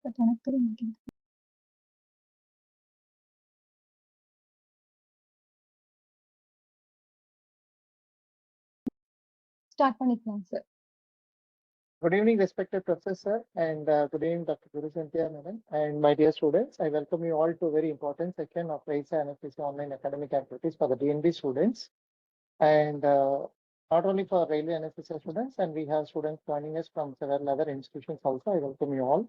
But எனக்கு தெரிய மாட்டேங்குது. Start பண்ணிக்கலாம் sir. Good evening, respected professor, and good evening, Dr. Guru Santhiya madam, and my dear students. I welcome you all to a very important section of ANAESTHESIA online academic activities for the DNB students, and not only for railway anesthesia students, and we have students joining us from several other institutions also. I welcome you all.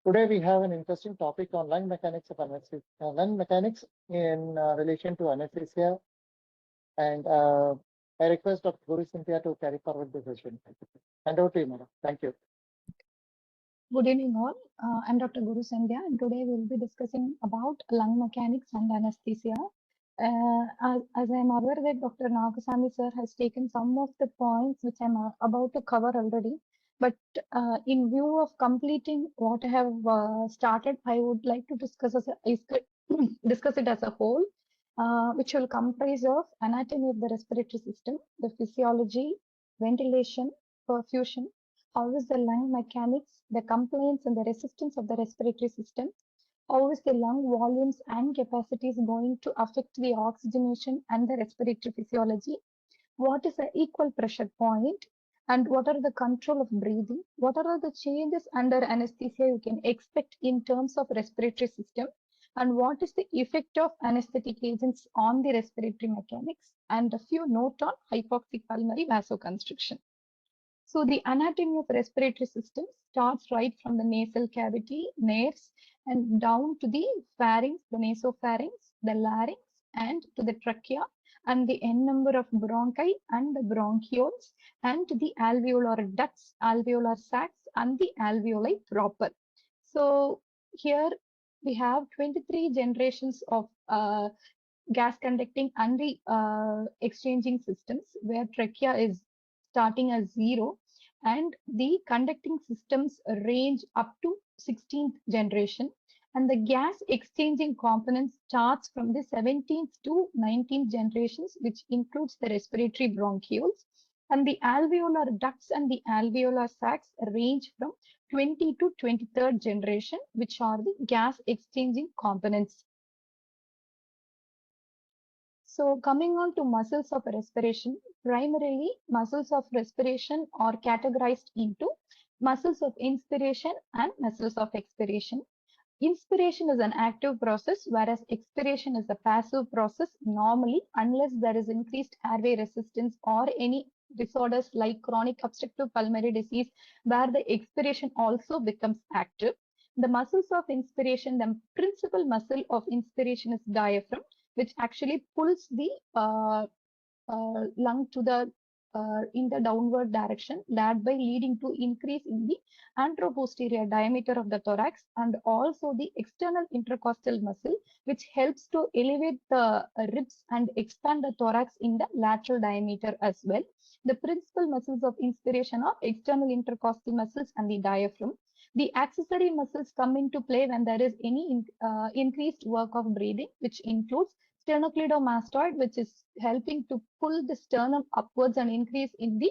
Today we have an interesting topic on lung mechanics of anesthesia, lung mechanics in relation to anesthesia, and I request Dr. Guru Santhiya to carry forward the session. Hand over to you, madam. Thank you. Good evening all. I'm Dr. Guru Sandhya, and today we'll be discussing about lung mechanics and anesthesia. As I'm aware that Dr. Nagasamy sir has taken some of the points which I'm about to cover already, but in view of completing what I have started, I would like to discuss discuss it as a whole, which will comprise of anatomy of the respiratory system, the physiology, ventilation, perfusion, how is the lung mechanics, the complaints and the resistance of the respiratory system, how is the lung volumes and capacities going to affect the oxygenation and the respiratory physiology, what is the equal pressure point, and what are the control of breathing, what are the changes under anesthesia you can expect in terms of respiratory system, and what is the effect of anesthetic agents on the respiratory mechanics, and a few note on hypoxic pulmonary vasoconstriction. So the anatomy of respiratory system starts right from the nasal cavity, nares, and down to the pharynx, the nasopharynx, the larynx, and to the trachea, and the n number of bronchi and the bronchioles, and to the alveolar ducts, alveolar sacs, and the alveoli proper. So here we have 23 generations of gas conducting and the exchanging systems, where trachea is starting as 0, and the conducting systems range up to 16th generation, and the gas exchanging components starts from the 17th to 19th generations, which includes the respiratory bronchioles, and the alveolar ducts and the alveolar sacs range from 20 to 23rd generation, which are the gas exchanging components. So coming on to muscles of respiration, primarily muscles of respiration are categorized into muscles of inspiration and muscles of expiration. Inspiration is an active process, whereas expiration is a passive process normally, unless there is increased airway resistance or any disorders like chronic obstructive pulmonary disease, where the expiration also becomes active. The muscles of inspiration, the principal muscle of inspiration is diaphragm, which actually pulls the lung to the in the downward direction, thereby leading to increase in the anteroposterior diameter of the thorax, and also the external intercostal muscle, which helps to elevate the ribs and expand the thorax in the lateral diameter as well. The principal muscles of inspiration are external intercostal muscles and the diaphragm. The accessory muscles come into play when there is any increased work of breathing, which includes sternocleidomastoid, which is helping to pull the sternum upwards and increase in the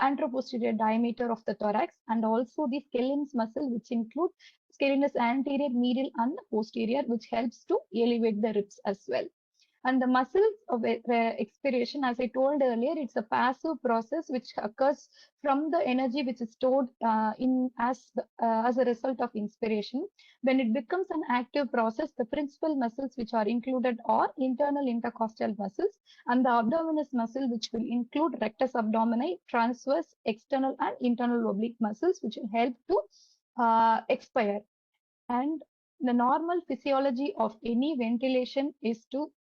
anteroposterior diameter of the thorax, and also the scalenos muscle, which include scalenus anterior, medial, and posterior, which helps to elevate the ribs as well. And the muscles of expiration, as I told earlier, it's a passive process which occurs from the energy which is stored as a result of inspiration. When it becomes an active process, the principal muscles which are included are internal intercostal muscles and the abdominis muscle, which will include rectus abdomini, transverse, external, and internal oblique muscles, which will help to expire. And the normal physiology of any ventilation is to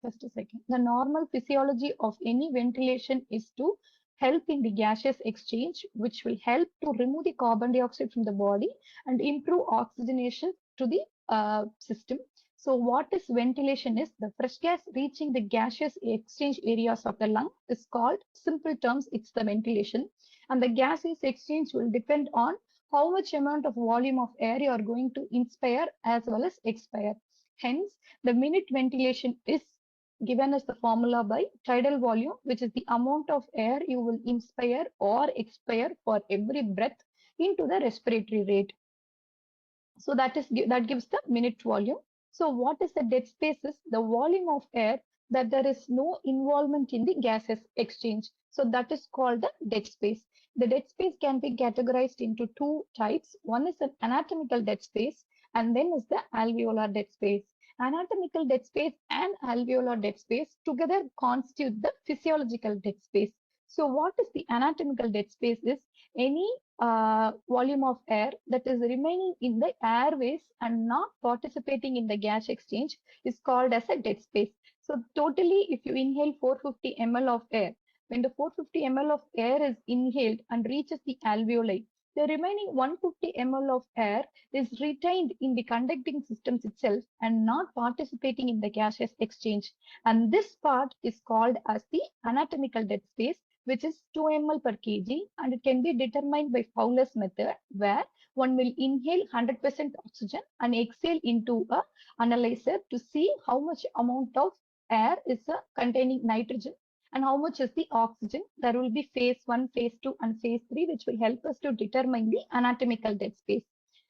Just a second. The normal physiology of any ventilation is to help in the gaseous exchange, which will help to remove the carbon dioxide from the body and improve oxygenation to the system. So what is ventilation is the fresh gas reaching the gaseous exchange areas of the lung is called, simple terms, it's the ventilation. And the gaseous exchange will depend on how much amount of volume of air you are going to inspire as well as expire. Hence, the minute ventilation is given as the formula by tidal volume, which is the amount of air you will inspire or expire for every breath into the respiratory rate. So that gives the minute volume. So what is the dead space is the volume of air that there is no involvement in the gases exchange. So that is called the dead space. The dead space can be categorized into two types. One is an anatomical dead space and then is the alveolar dead space. Anatomical dead space and alveolar dead space together constitute the physiological dead space. So what is the anatomical dead space is any volume of air that is remaining in the airways and not participating in the gas exchange is called as a dead space. So totally, if you inhale 450 ml of air, when the 450 ml of air is inhaled and reaches the alveoli, the remaining 150 ml of air is retained in the conducting systems itself and not participating in the gaseous exchange. And this part is called as the anatomical dead space, which is 2 ml per kg, and it can be determined by Fowler's method, where one will inhale 100% oxygen and exhale into a analyzer to see how much amount of air is containing nitrogen and how much is the oxygen. There will be phase 1, phase 2 and phase 3, which will help us to determine the anatomical dead space.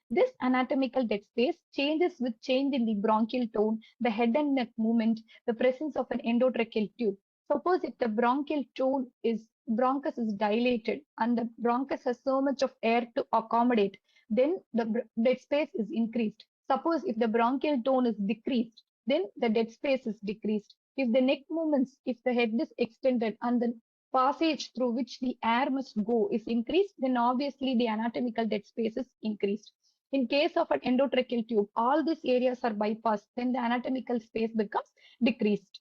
This anatomical dead space changes with change in the bronchial tone, the head and neck movement, the presence of an endotracheal tube. Suppose if the bronchial tone is bronchus is dilated and the bronchus has so much of air to accommodate, then the dead space is increased. Suppose if the bronchial tone is decreased, then the dead space is decreased. If the neck movements, if the head is extended and the passage through which the air must go is increased, then obviously the anatomical dead space is increased. In case of an endotracheal tube, all these areas are bypassed, then the anatomical space becomes decreased.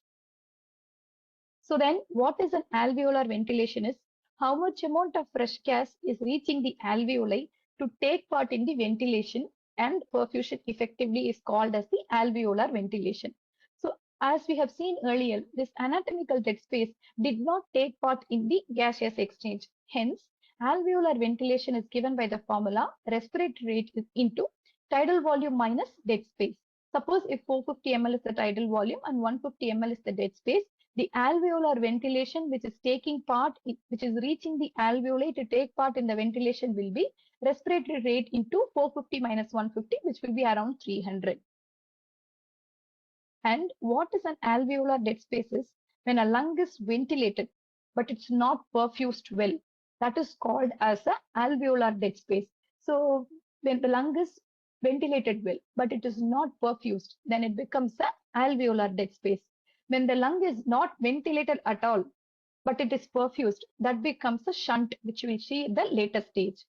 So then what is an alveolar ventilation is how much amount of fresh gas is reaching the alveoli to take part in the ventilation, and perfusion effectively is called as the alveolar ventilation. So as we have seen earlier, this anatomical dead space did not take part in the gaseous exchange. Hence, alveolar ventilation is given by the formula respiratory rate is into tidal volume minus dead space. Suppose if 450 ml is the tidal volume and 150 ml is the dead space, the alveolar ventilation which is taking part, which is reaching the alveoli to take part in the ventilation will be respiratory rate into 450 minus 150, which will be around 300. And what is an alveolar dead space is when a lung is ventilated, but it's not perfused well. That is called as a alveolar dead space. So when the lung is ventilated well, but it is not perfused, then it becomes a alveolar dead space. When the lung is not ventilated at all, but it is perfused, that becomes a shunt, which we will see at the later stage.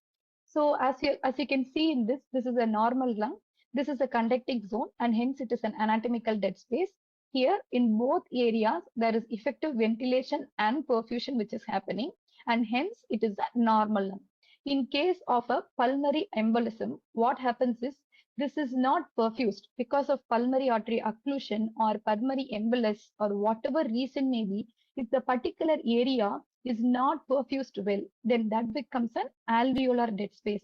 So as you can see in this is a normal lung. This is a conducting zone and hence it is an anatomical dead space. Here in both areas, there is effective ventilation and perfusion which is happening, and hence it is a normal lung. In case of a pulmonary embolism, what happens is this is not perfused because of pulmonary artery occlusion or pulmonary embolus or whatever reason may be. If the particular area is not perfused well, then that becomes an alveolar dead space.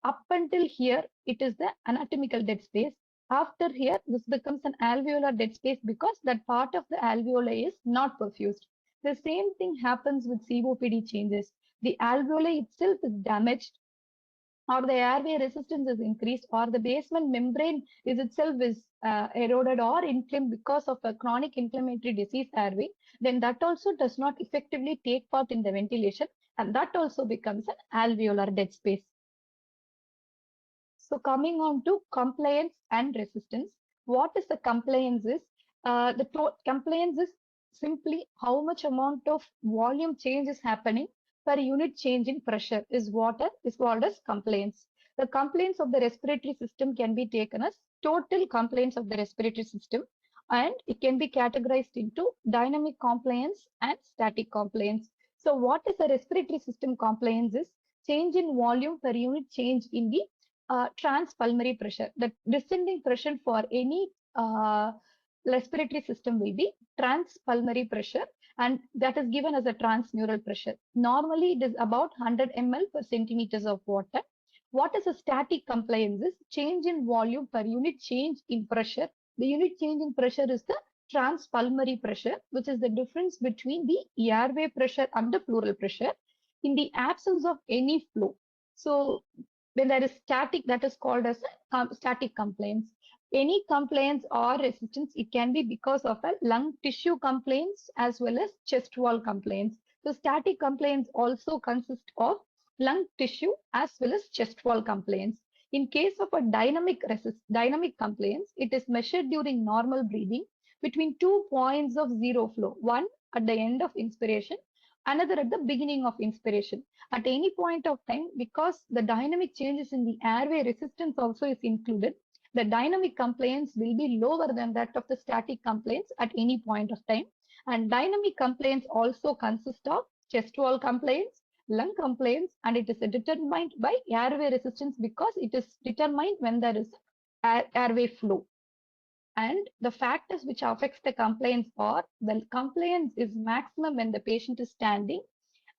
Up until here, it is the anatomical dead space. After here, this becomes an alveolar dead space because that part of the alveoli is not perfused. The same thing happens with COPD changes. The alveoli itself is damaged, or the airway resistance is increased, or the basement membrane is itself is eroded or inflamed because of a chronic inflammatory disease airway, then that also does not effectively take part in the ventilation, and that also becomes an alveolar dead space. So coming on to compliance and resistance, what is the compliance is? Compliance is simply how much amount of volume change is happening per unit change in pressure is what is called as compliance. The compliance of the respiratory system can be taken as total compliance of the respiratory system, and it can be categorized into dynamic compliance and static compliance. So what is the respiratory system compliance is change in volume per unit change in the transpulmonary pressure. The descending pressure for any respiratory system will be transpulmonary pressure, and that is given as a transmural pressure. Normally, it is about 100 ml per centimeters of water. What is a static compliance is change in volume per unit change in pressure. The unit change in pressure is the transpulmonary pressure, which is the difference between the airway pressure and the pleural pressure in the absence of any flow. So When there is static, that is called as a static complaints. Any complaints or resistance, it can be because of a lung tissue complaints as well as chest wall complaints. So static complaints also consist of lung tissue as well as chest wall complaints. In case of a dynamic complaints, it is measured during normal breathing between 2 points of zero flow, one at the end of inspiration, another at the beginning of inspiration. At any point of time, because the dynamic changes in the airway resistance also is included, the dynamic complaints will be lower than that of the static complaints at any point of time. And dynamic complaints also consist of chest wall complaints, lung complaints, and it is determined by airway resistance because it is determined when there is airway flow. And the factors which affects the complaints are, the complaints is maximum when the patient is standing,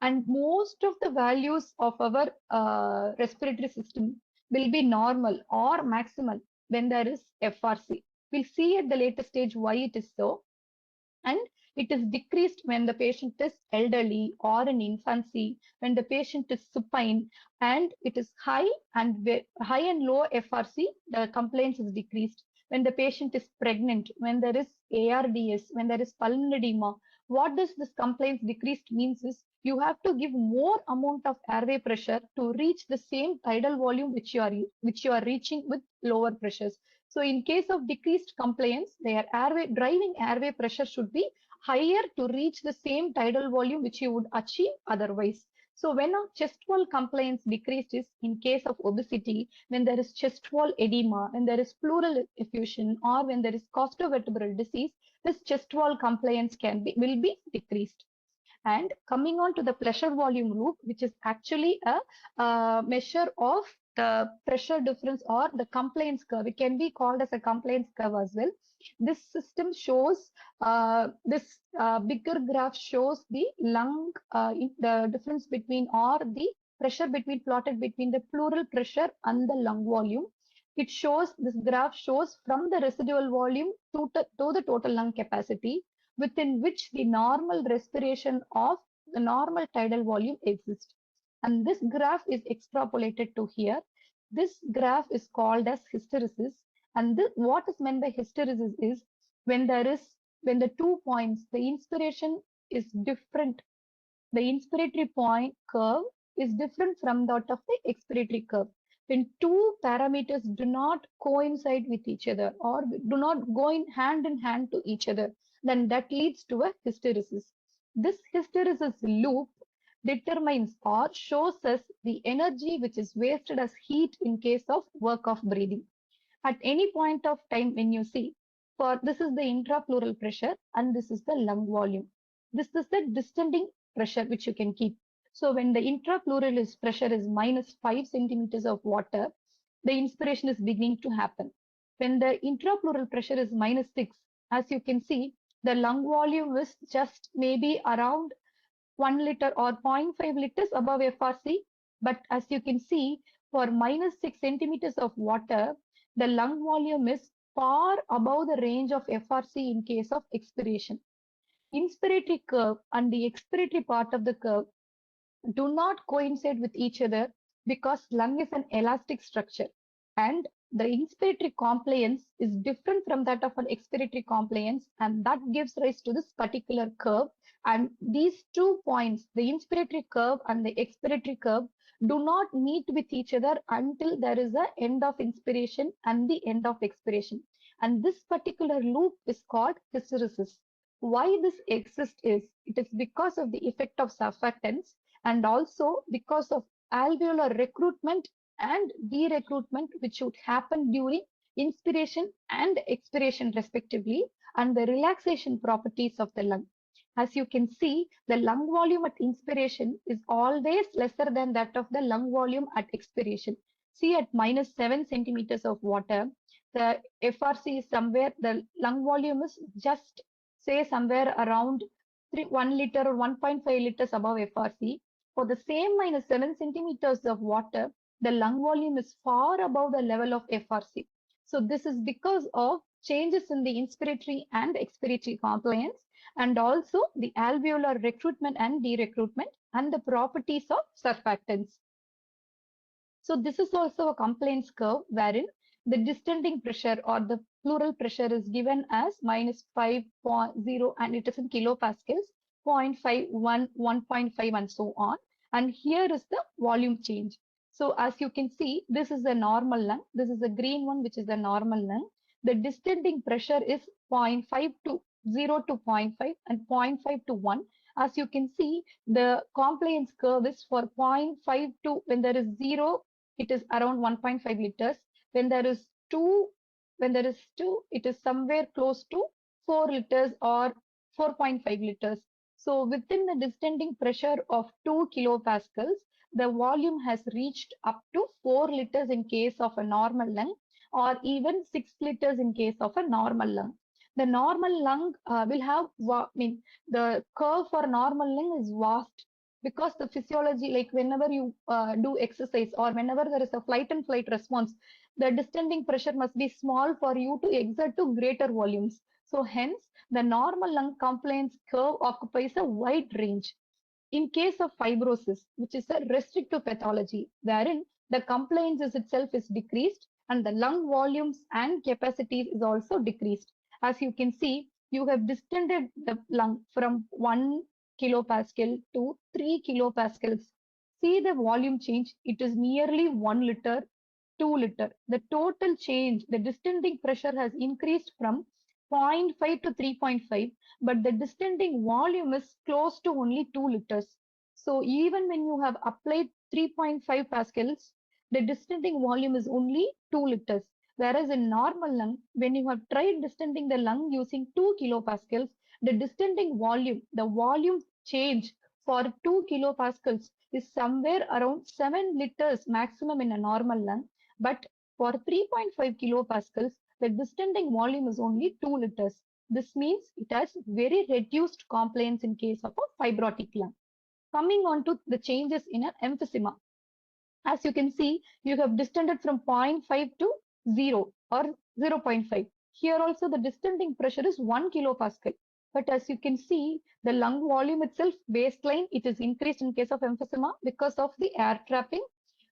and most of the values of our respiratory system will be normal or maximal when there is FRC. We'll see at the later stage why it is so. And it is decreased when the patient is elderly or in infancy, when the patient is supine, and it is high and low FRC, the complaints is decreased. When the patient is pregnant, when there is ARDS, when there is pulmonary edema, what does this complaints decreased means is you have to give more amount of airway pressure to reach the same tidal volume which you are reaching with lower pressures. So in case of decreased complaints, their driving airway pressure should be higher to reach the same tidal volume which you would achieve otherwise. So when our chest wall complaints decreased is in case of obesity, when there is chest wall edema, when there is pleural effusion, or when there is costovertebral disease, this chest wall complaints will be decreased. And coming on to the pressure volume loop, which is actually a measure of the pressure difference or the complaints curve. It can be called as a complaints curve as well. This system shows, this bigger graph shows the lung, the difference between or the pressure plotted between the pleural pressure and the lung volume. It shows, this graph shows from the residual volume to the total lung capacity, within which the normal respiration of the normal tidal volume exists. And this graph is extrapolated to here. This graph is called as hysteresis. And what is meant by hysteresis is when the 2 points, the inspiration is different. The inspiratory point curve is different from that of the expiratory curve. When two parameters do not coincide with each other or do not go in hand to each other, then that leads to a hysteresis. This hysteresis loop determines or shows us the energy which is wasted as heat in case of work of breathing. At any point of time when you see, for this is the intrapleural pressure and this is the lung volume. This is the descending pressure which you can keep. So when the intrapleural pressure is minus 5 centimeters of water, the inspiration is beginning to happen. When the intrapleural pressure is minus 6, as you can see, the lung volume is just maybe around 1 liter or 0.5 liters above FRC. But as you can see, for minus 6 centimeters of water, the lung volume is far above the range of FRC in case of expiration. Inspiratory curve and the expiratory part of the curve do not coincide with each other because lung is an elastic structure, and the inspiratory compliance is different from that of an expiratory compliance, and that gives rise to this particular curve. And these 2 points, the inspiratory curve and the expiratory curve, do not meet with each other until there is an end of inspiration and the end of expiration. And this particular loop is called hysteresis. Why this exists is, it is because of the effect of surfactants and also because of alveolar recruitment and derecruitment, which would happen during inspiration and expiration respectively, and the relaxation properties of the lung. As you can see, the lung volume at inspiration is always lesser than that of the lung volume at expiration. See, at minus 7 centimeters of water, the FRC is somewhere, the lung volume is just say somewhere around 1 liter or 1.5 liters above FRC. For the same minus 7 centimeters of water, the lung volume is far above the level of FRC. So this is because of changes in the inspiratory and expiratory compliance, and also the alveolar recruitment and derecruitment and the properties of surfactants. So this is also a compliance curve wherein the distending pressure or the pleural pressure is given as minus 5.0 and it is in kilopascals, 0.51, 1.5 and so on. And here is the volume change. So as you can see, this is the normal lung. This is the green one, which is the normal lung. The distending pressure is 0.5 to 0 to 0.5 and 0.5 to 1. As you can see, the compliance curve is for 0.5 to, when there is 0, it is around 1.5 liters. When there is 2, it is somewhere close to 4 liters or 4.5 liters. So within the distending pressure of 2 kilopascals, the volume has reached up to 4 liters in case of a normal lung or even 6 liters in case of a normal lung. The normal lung will have, the curve for normal lung is vast because the physiology, like whenever you do exercise or whenever there is a flight and flight response, the distending pressure must be small for you to exert to greater volumes. So hence, the normal lung compliance curve occupies a wide range. In case of fibrosis, which is a restrictive pathology, wherein the compliance itself is decreased and the lung volumes and capacities is also decreased. As you can see, you have distended the lung from 1 kilopascal to 3 kilopascals. See the volume change, it is nearly 1 liter, 2 liter. The total change, the distending pressure has increased from 0.5 to 3.5, but the distending volume is close to only 2 liters. So even when you have applied 3.5 pascals, the distending volume is only 2 liters. Whereas in normal lung, when you have tried distending the lung using 2 kilopascals, the distending volume, the volume change for 2 kilopascals is somewhere around 7 liters maximum in a normal lung. But for 3.5 kilopascals, the distending volume is only 2 liters. This means it has very reduced compliance in case of a fibrotic lung. Coming on to the changes in an emphysema. As you can see, you have distended from 0.5 to 0 or 0.5. Here also the distending pressure is 1 kilopascal. But as you can see, the lung volume itself, baseline, it is increased in case of emphysema because of the air trapping.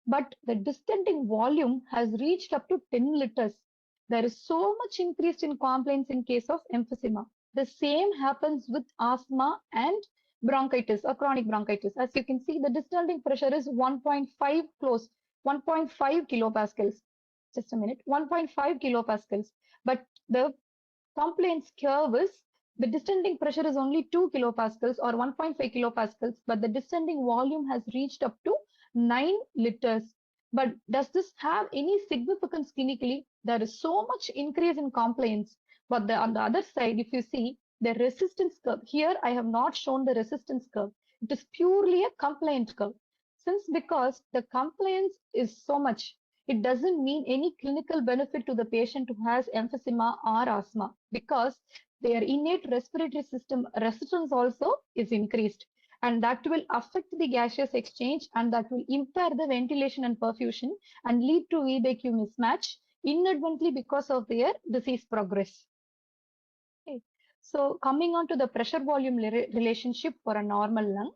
But the distending volume has reached up to 10 liters. There is so much increased in complaints in case of emphysema. The same happens with asthma and bronchitis or chronic bronchitis. As you can see, the distending pressure is 1.5 close, 1.5 kilopascals. Just a minute, 1.5 kilopascals. But the complaints curve is the distending pressure is only 2 kilopascals or 1.5 kilopascals, but the distending volume has reached up to 9 liters. But does this have any significance clinically? There is so much increase in complaints. But on the other side, if you see the resistance curve, here I have not shown the resistance curve. It is purely a complaint curve. Since because the complaints is so much, it doesn't mean any clinical benefit to the patient who has emphysema or asthma because their innate respiratory system resistance also is increased, and that will affect the gaseous exchange and that will impair the ventilation and perfusion and lead to VBQ mismatch inadvertently because of their disease progress. Okay. So coming on to the pressure volume relationship for a normal lung.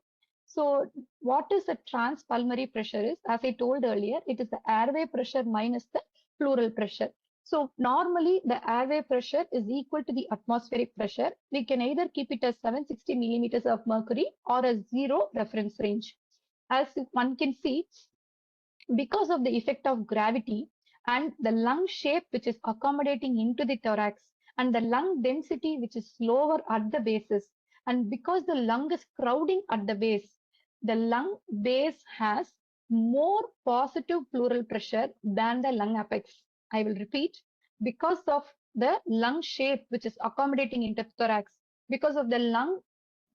So what is the transpulmonary pressure is, as I told earlier, it is the airway pressure minus the pleural pressure. So normally the airway pressure is equal to the atmospheric pressure. We can either keep it as 760 millimeters of mercury or as 0 reference range. As one can see, because of the effect of gravity and the lung shape which is accommodating into the thorax and the lung density which is lower at the bases, and because the lung is crowding at the base, the lung base has more positive pleural pressure than the lung apex. I will repeat, because of the lung shape which is accommodating into thorax, because of the lung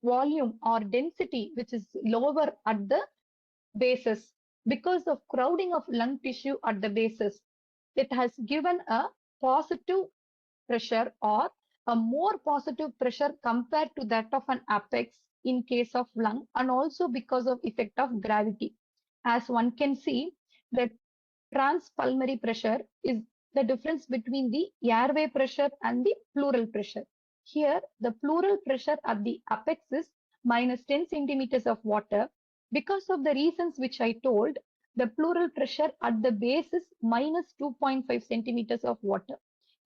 volume or density which is lower at the bases, because of crowding of lung tissue at the bases, it has given a positive pressure or a more positive pressure compared to that of an apex in case of lung, and also because of effect of gravity. As one can see, the transpulmonary pressure is the difference between the airway pressure and the pleural pressure. Here, the pleural pressure at the apex is minus 10 centimeters of water. Because of the reasons which I told, The pleural pressure at the base is minus 2.5 centimeters of water.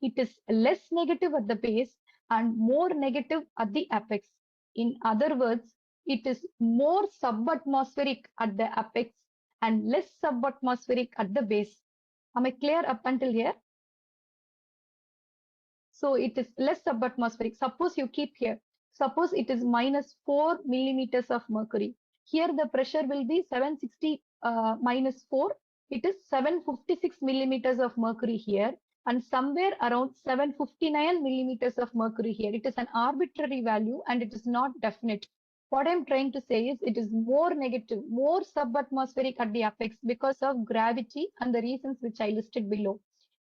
It is less negative at the base and more negative at the apex. In other words, it is more subatmospheric at the apex and less subatmospheric at the base. Am I clear up until here? So it is less subatmospheric. Suppose you keep here. Suppose it is minus 4 millimeters of mercury. Here the pressure will be 760 minus 4. It is 756 millimeters of mercury here and somewhere around 759 millimeters of mercury here. It is an arbitrary value and it is not definite. What I'm trying to say is it is more negative, more subatmospheric at the apex because of gravity and the reasons which I listed below.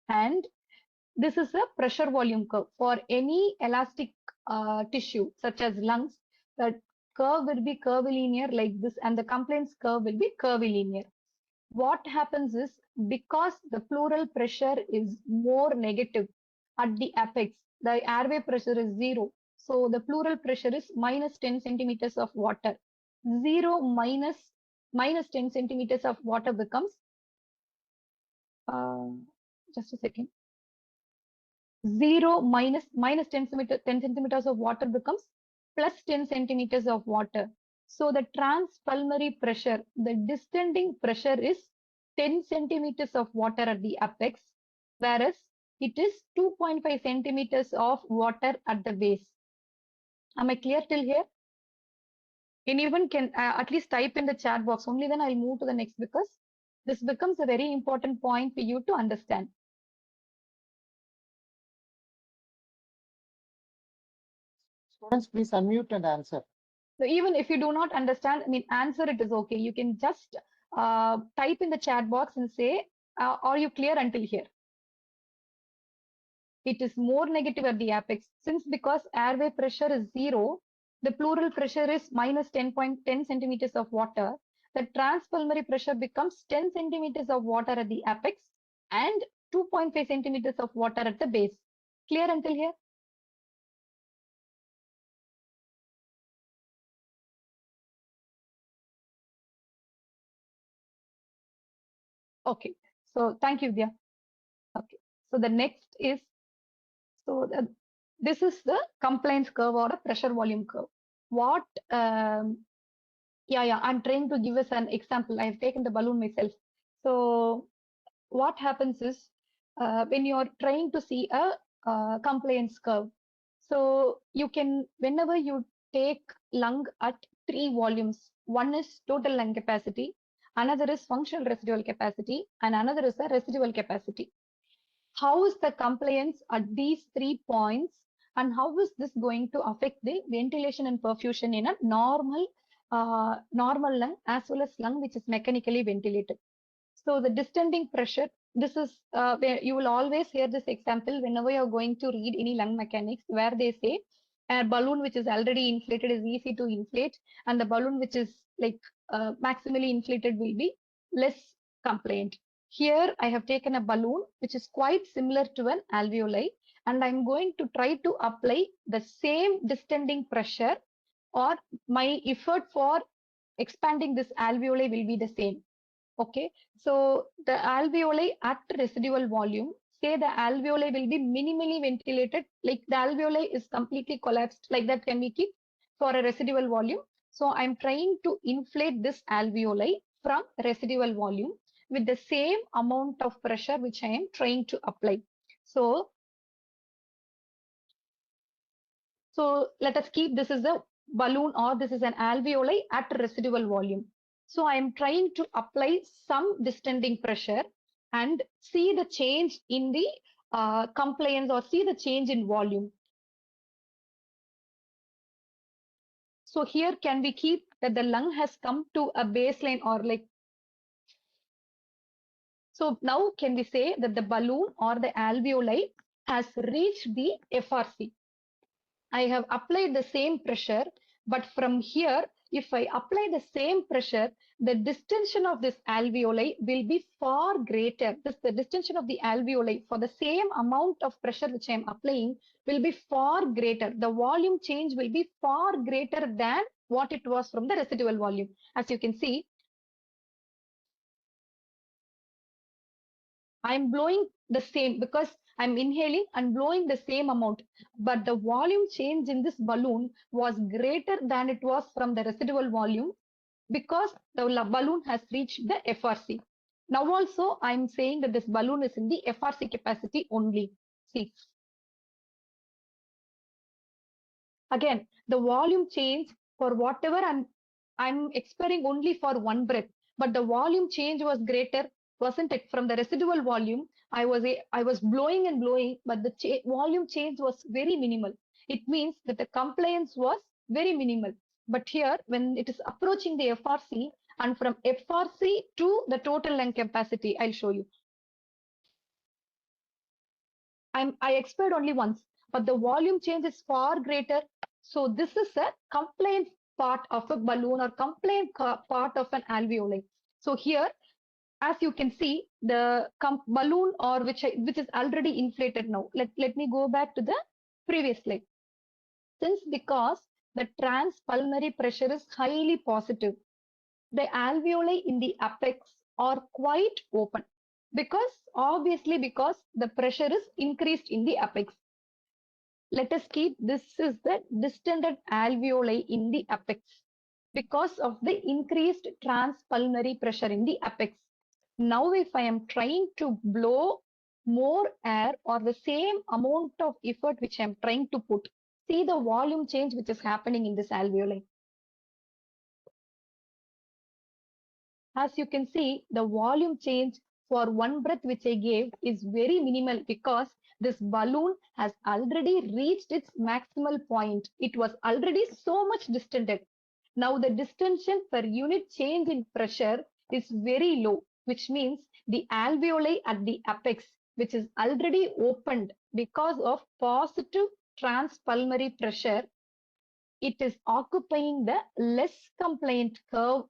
And this is a pressure volume curve. For any elastic tissue, such as lungs, the curve will be curvilinear like this, and the compliance curve will be curvilinear. What happens is, because the pleural pressure is more negative at the apex, the airway pressure is 0. So the pleural pressure is minus 10 centimeters of water. 0 minus 10 centimeters of water becomes, just a second. 0 minus 10 centimeters of water becomes plus 10 centimeters of water. So the transpulmonary pressure, the distending pressure is 10 centimeters of water at the apex, whereas it is 2.5 centimeters of water at the base. Am I clear till here? Anyone can at least type in the chat box, only then I'll move to the next, because this becomes a very important point for you to understand. Students, please unmute and answer. So even if you do not understand, I mean, answer it is okay. You can just type in the chat box and say, are you clear until here? It is more negative at the apex. Since because airway pressure is 0, the pleural pressure is minus 10.10 centimeters of water. The transpulmonary pressure becomes 10 centimeters of water at the apex and 2.5 centimeters of water at the base. Clear until here? Okay. So thank you, Vidya. Okay. So the next is, so this is the compliance curve or a pressure volume curve. What, I'm trying to give us an example. I have taken the balloon myself. So what happens is when you're trying to see a compliance curve, so you can, whenever you take lung at 3 volumes, one is total lung capacity, another is functional residual capacity, and another is the residual capacity. How is the compliance at these 3 points, and how is this going to affect the ventilation and perfusion in a normal lung as well as lung which is mechanically ventilated? So the distending pressure, this is where you will always hear this example whenever you're going to read any lung mechanics, where they say a balloon which is already inflated is easy to inflate, and the balloon which is like maximally inflated will be less compliant. Here I have taken a balloon which is quite similar to an alveoli, and I'm going to try to apply the same distending pressure, or my effort for expanding this alveoli will be the same. Okay, so the alveoli at residual volume, say the alveoli will be minimally ventilated, like the alveoli is completely collapsed, like that can be keep for a residual volume. So I'm trying to inflate this alveoli from residual volume with the same amount of pressure which I am trying to apply. So let us keep this is a balloon, or this is an alveoli at residual volume. So I am trying to apply some distending pressure and see the change in the compliance, or see the change in volume. So here can we keep that the lung has come to a baseline, or like, so now can we say that the balloon or the alveoli has reached the FRC? I have applied the same pressure, but from here, if I apply the same pressure, the distension of this alveoli will be far greater. The distension of the alveoli for the same amount of pressure which I am applying will be far greater. The volume change will be far greater than what it was from the residual volume. As you can see, I'm blowing the same because I'm inhaling and blowing the same amount, but the volume change in this balloon was greater than it was from the residual volume because the balloon has reached the FRC. Now also I'm saying that this balloon is in the FRC capacity only. See, again, the volume change for whatever I'm expiring only for one breath, but the volume change was greater, wasn't it? From the residual volume, I was blowing and blowing, but the volume change was very minimal. It means that the compliance was very minimal. But here, when it is approaching the FRC and from FRC to the total lung capacity, I'll show you. I expired only once, but the volume change is far greater. So this is a compliant part of a balloon or compliant part of an alveoli. So here, as you can see, the balloon or which is already inflated now. Let me go back to the previous slide. Because the transpulmonary pressure is highly positive, the alveoli in the apex are quite open because the pressure is increased in the apex. Let us keep this is the distended alveoli in the apex because of the increased transpulmonary pressure in the apex. Now, if I am trying to blow more air or the same amount of effort which I am trying to put, see the volume change which is happening in this alveoli. As you can see, the volume change for one breath which I gave is very minimal because this balloon has already reached its maximal point. It was already so much distended. Now the distension per unit change in pressure is very low, which means the alveoli at the apex, which is already opened because of positive transpulmonary pressure, it is occupying the less compliant curve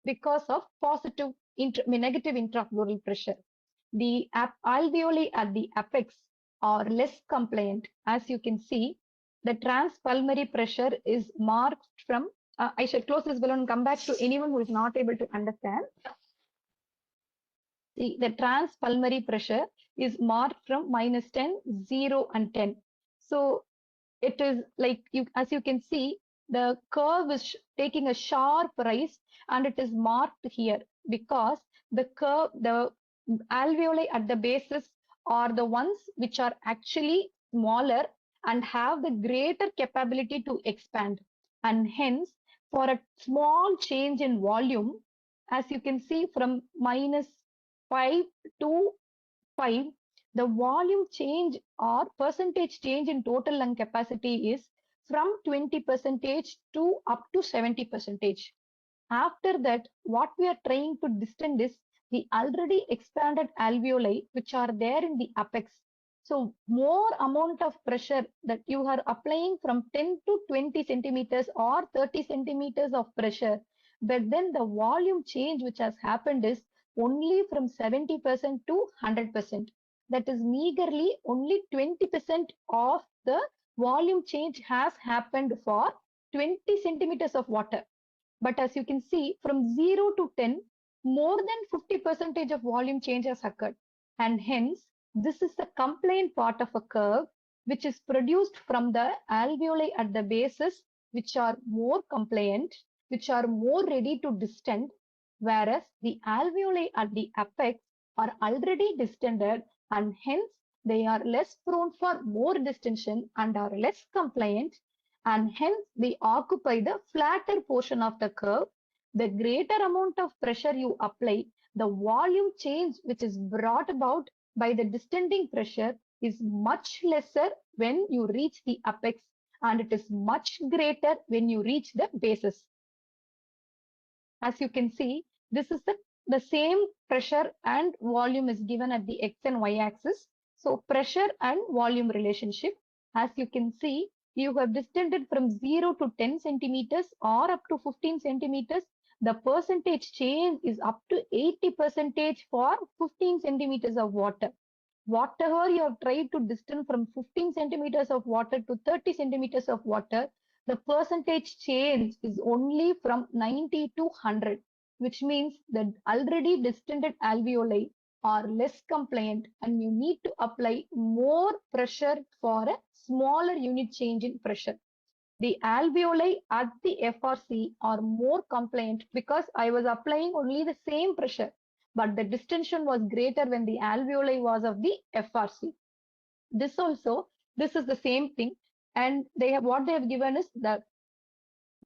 because of negative intrapleural pressure. The alveoli at the apex are less compliant. As you can see, the transpulmonary pressure is marked from, I should close this balloon and come back to anyone who is not able to understand. See, the transpulmonary pressure is marked from -10, 0 and 10. So it is like, as you can see, the curve is taking a sharp rise and it is marked here because the alveoli at the bases are the ones which are actually smaller and have the greater capability to expand. And hence, for a small change in volume, as you can see from -5 to 5, the volume change or percentage change in total lung capacity is from 20% to up to 70%. After that, what we are trying to distend is the already expanded alveoli, which are there in the apex. So more amount of pressure that you are applying from 10 to 20 centimeters or 30 centimeters of pressure, but then the volume change which has happened is only from 70% to 100%. That is meagerly only 20% of the volume change has happened for 20 centimeters of water. But as you can see, from 0 to 10, more than 50% of volume change has occurred. And hence, this is the compliant part of a curve, which is produced from the alveoli at the bases, which are more compliant, which are more ready to distend, whereas the alveoli at the apex are already distended, and hence they are less prone for more distension and are less compliant, and hence they occupy the flatter portion of the curve. The greater amount of pressure you apply, the volume change which is brought about by the distending pressure is much lesser when you reach the apex, and it is much greater when you reach the bases. As you can see, this is the same pressure and volume is given at the x and y axis. So pressure and volume relationship, as you can see, you have distended from 0 to 10 centimeters or up to 15 centimeters. The percentage change is up to 80% for 15 centimeters of water. Whatever you have tried to distend from 15 centimeters of water to 30 centimeters of water, the percentage change is only from 90 to 100, which means that already distended alveoli are less compliant and you need to apply more pressure for a smaller unit change in pressure. The alveoli at the FRC are more compliant because I was applying only the same pressure, but the distension was greater when the alveoli was of the FRC. This is the same thing, and what they have given is the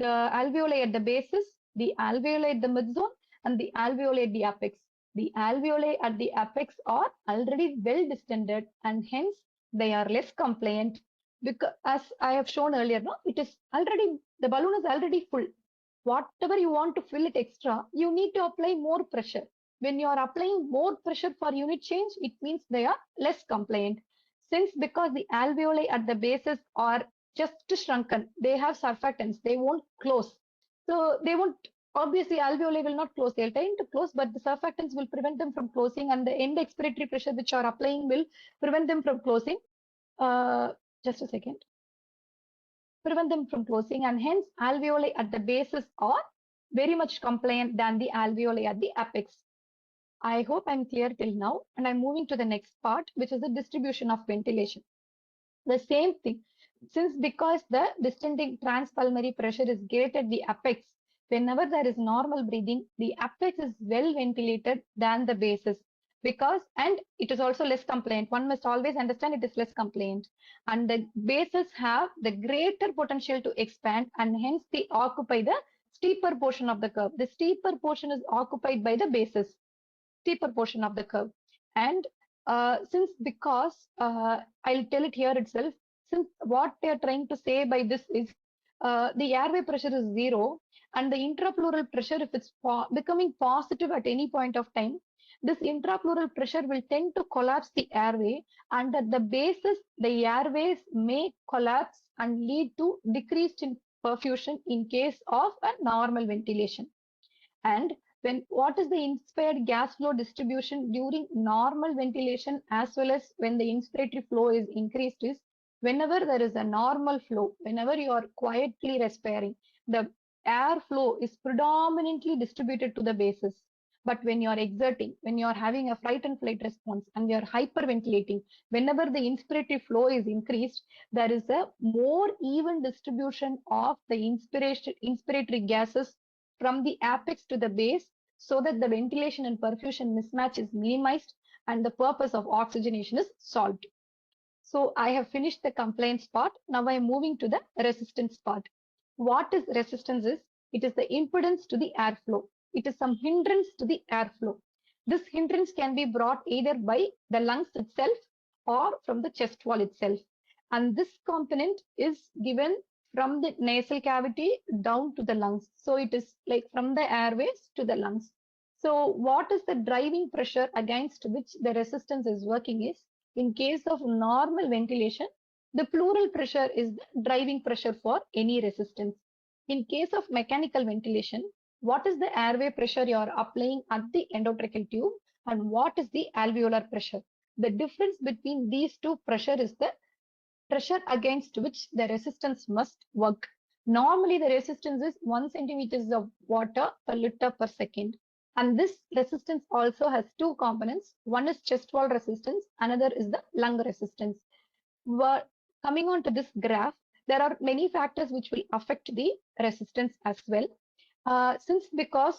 alveoli at the basis, the alveoli at the midzone, and the alveoli at the apex. The alveoli at the apex are already well distended, and hence they are less compliant because, as I have shown earlier, no, the balloon is already full. Whatever you want to fill it extra, you need to apply more pressure. When you are applying more pressure for unit change, it means they are less compliant. Because the alveoli at the bases are just shrunken, they have surfactants, they won't close. So they won't, obviously alveoli will not close, they'll tend to close, but the surfactants will prevent them from closing, and the end expiratory pressure which you are applying will prevent them from closing. Just a second. Prevent them from closing, and hence alveoli at the bases are very much compliant than the alveoli at the apex. I hope I'm clear till now, and I'm moving to the next part, which is the distribution of ventilation. The same thing, because the distending transpulmonary pressure is greater at the apex, whenever there is normal breathing, the apex is well ventilated than the bases. And it is also less compliant. One must always understand it is less compliant. And the bases have the greater potential to expand, and hence they occupy the steeper portion of the curve. The steeper portion is occupied by the bases, steeper portion of the curve. And I'll tell it here itself, since what they are trying to say by this is the airway pressure is 0, and the intrapleural pressure, if it's becoming positive at any point of time, this intrapleural pressure will tend to collapse the airway, and at the basis, the airways may collapse and lead to decreased in perfusion in case of a normal ventilation. And what is the inspired gas flow distribution during normal ventilation as well as when the inspiratory flow is increased is, whenever there is a normal flow, whenever you are quietly respiring, the air flow is predominantly distributed to the bases. But when you are exerting, when you are having a fight and flight response and you are hyperventilating, whenever the inspiratory flow is increased, there is a more even distribution of the inspiratory gases from the apex to the base, so that the ventilation and perfusion mismatch is minimized and the purpose of oxygenation is solved. So I have finished the compliance part. Now I am moving to the resistance part. What is resistance is? It is the impedance to the airflow. It is some hindrance to the airflow. This hindrance can be brought either by the lungs itself or from the chest wall itself. And this component is given from the nasal cavity down to the lungs. So it is like from the airways to the lungs. So what is the driving pressure against which the resistance is working is, in case of normal ventilation, the pleural pressure is the driving pressure for any resistance. In case of mechanical ventilation, what is the airway pressure you are applying at the endotracheal tube and what is the alveolar pressure? The difference between these two pressure is the pressure against which the resistance must work. Normally, the resistance is 1 centimeters of water per liter per second. And this resistance also has two components. One is chest wall resistance, another is the lung resistance. Coming on to this graph, there are many factors which will affect the resistance as well. Because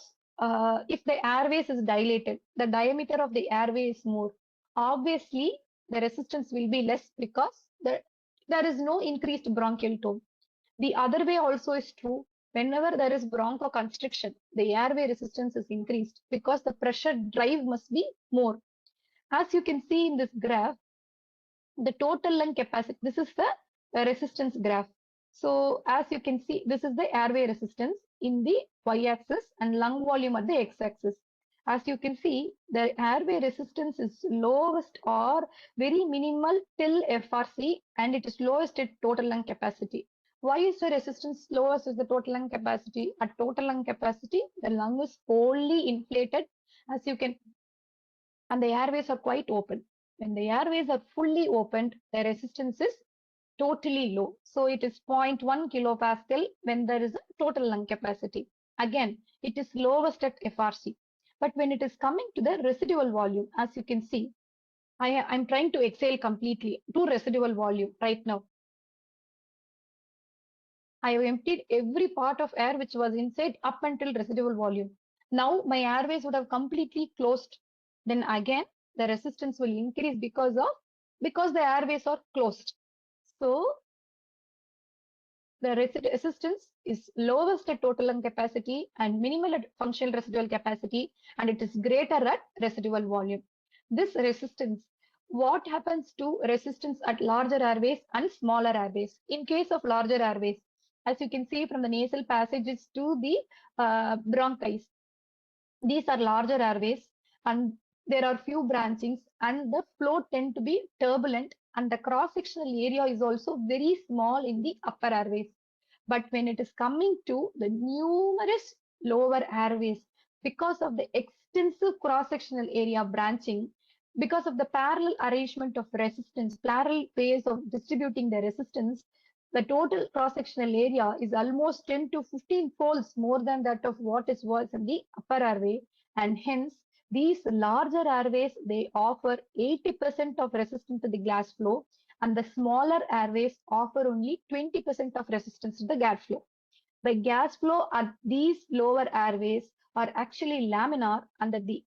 if the airways is dilated, the diameter of the airway is more. Obviously, the resistance will be less because there is no increased bronchial tone. The other way also is true. Whenever there is bronchoconstriction, the airway resistance is increased because the pressure drive must be more. As you can see in this graph, the total lung capacity, this is the resistance graph. So as you can see, this is the airway resistance in the y-axis and lung volume at the x-axis. As you can see, the airway resistance is lowest or very minimal till FRC, and it is lowest at total lung capacity. Why is the resistance lowest as the total lung capacity? At total lung capacity, the lung is wholly inflated, as you can, and the airways are quite open. When the airways are fully opened, the resistance is totally low. So it is 0.1 kilopascal when there is a total lung capacity. Again, it is lowest at FRC. But when it is coming to the residual volume, as you can see, I'm trying to exhale completely to residual volume right now. I have emptied every part of air which was inside up until residual volume. Now my airways would have completely closed. Then again, the resistance will increase because the airways are closed. So the resistance is lowest at total lung capacity and minimal at functional residual capacity, and it is greater at residual volume. This resistance, what happens to resistance at larger airways and smaller airways? In case of larger airways, as you can see from the nasal passages to the bronchi, these are larger airways and there are few branchings and the flow tend to be turbulent and the cross-sectional area is also very small in the upper airways. But when it is coming to the numerous lower airways, because of the extensive cross-sectional area branching, because of the parallel arrangement of resistance, parallel ways of distributing the resistance, the total cross-sectional area is almost 10 to 15 folds more than that of what was in the upper airway, and hence these larger airways, they offer 80% of resistance to the gas flow, and the smaller airways offer only 20% of resistance to the gas flow. The gas flow at these lower airways are actually laminar, and at the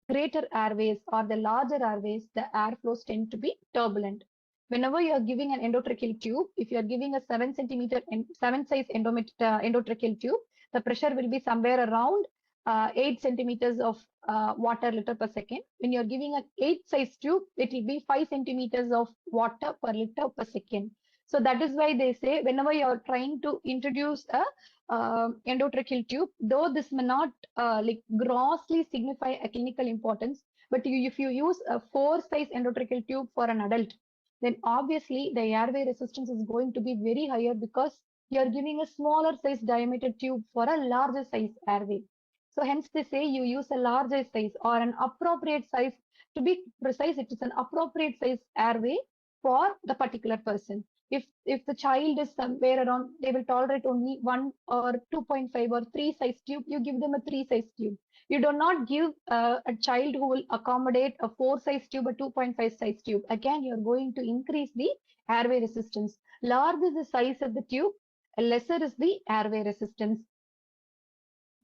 greater airways or the larger airways, the airflows tend to be turbulent. Whenever you are giving an endotracheal tube, if you are giving a 7 centimeter and 7 size endotracheal tube, the pressure will be somewhere around 8 centimeters of water liter per second. When you are giving an 8 size tube, it will be 5 centimeters of water per liter per second. So that is why they say whenever you are trying to introduce a endotracheal tube, though this may not like grossly signify a clinical importance, but if you use a 4 size endotracheal tube for an adult, then obviously the airway resistance is going to be very higher because you are giving a smaller size diameter tube for a larger size airway. So hence they say you use a larger size or an appropriate size. To be precise, it is an appropriate size airway for the particular person. If the child is somewhere around, they will tolerate only 1 or 2.5 or 3 size tube, you give them a 3 size tube. You do not give a child who will accommodate a 4 size tube, a 2.5 size tube. Again, you're going to increase the airway resistance. Large is the size of the tube, lesser is the airway resistance.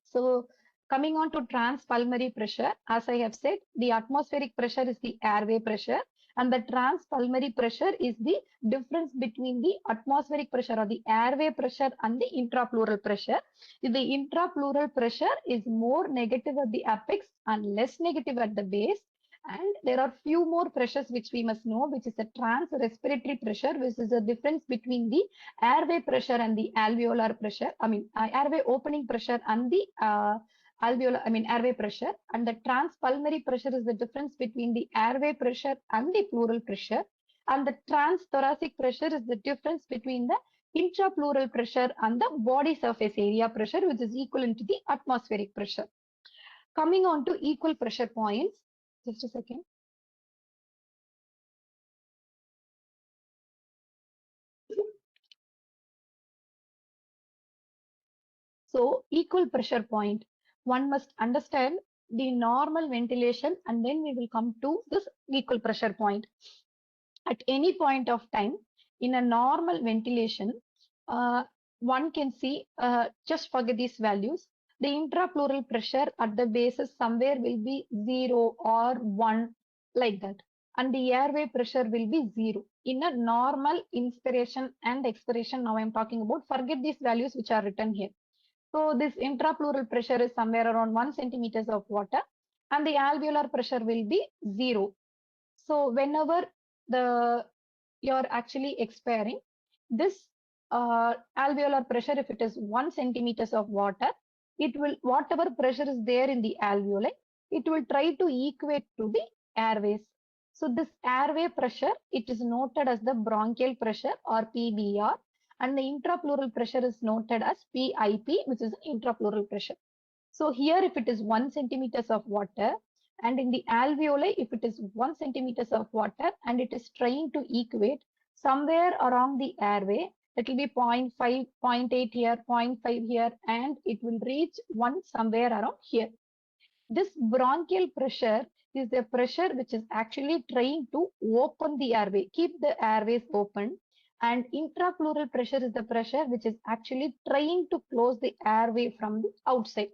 So coming on to transpulmonary pressure, as I have said, the atmospheric pressure is the airway pressure, and the transpulmonary pressure is the difference between the atmospheric pressure or the airway pressure and the intrapleural pressure. The intrapleural pressure is more negative at the apex and less negative at the base. And there are few more pressures which we must know, which is the trans-respiratory pressure, which is the difference between the airway pressure and the alveolar pressure. Airway opening pressure and the airway pressure. And the transpulmonary pressure is the difference between the airway pressure and the pleural pressure. And the transthoracic pressure is the difference between the intrapleural pressure and the body surface area pressure, which is equivalent to the atmospheric pressure. Coming on to equal pressure points. Just a second. So equal pressure point, one must understand the normal ventilation and then we will come to this equal pressure point. At any point of time in a normal ventilation, one can see, just forget these values, the intrapleural pressure at the basis somewhere will be 0 or 1 like that, and the airway pressure will be 0 in a normal inspiration and expiration. Now I'm talking about, forget these values which are written here. So this intrapleural pressure is somewhere around 1 centimeters of water and the alveolar pressure will be 0. So whenever you're actually expiring, this alveolar pressure, if it is 1 centimeters of water, it will, whatever pressure is there in the alveoli, it will try to equate to the airways. So this airway pressure, it is noted as the bronchial pressure or PBR, and the intrapleural pressure is noted as PIP, which is intrapleural pressure. So here, if it is 1 centimeters of water, and in the alveoli, if it is 1 centimeters of water, and it is trying to equate somewhere around the airway, it will be 0.5, 0.8 here, 0.5 here, and it will reach 1 somewhere around here. This bronchial pressure is the pressure which is actually trying to open the airway, keep the airways open, and intrapleural pressure is the pressure which is actually trying to close the airway from the outside.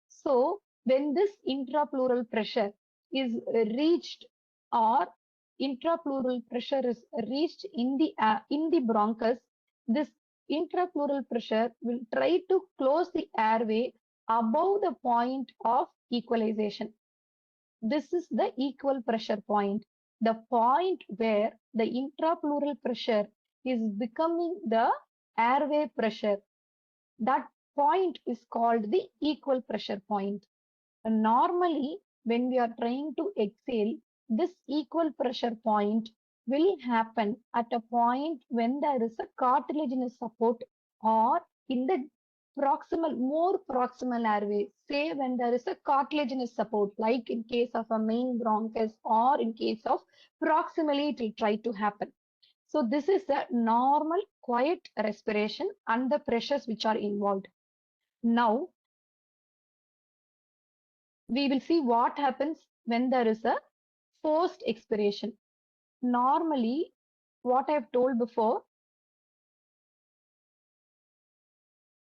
So when this intrapleural pressure is reached, or intrapleural pressure is reached in the bronchus, this intrapleural pressure will try to close the airway above the point of equalization. This is the equal pressure point, the point where the intrapleural pressure is becoming the airway pressure. That point is called the equal pressure point. And normally, when we are trying to exhale, this equal pressure point will happen at a point when there is a cartilaginous support, or in the more proximal airway, say when there is a cartilaginous support, like in case of a main bronchus, or in case of proximally, it will try to happen. So this is a normal quiet respiration and the pressures which are involved. Now we will see what happens when there is a forced expiration. Normally, what I have told before,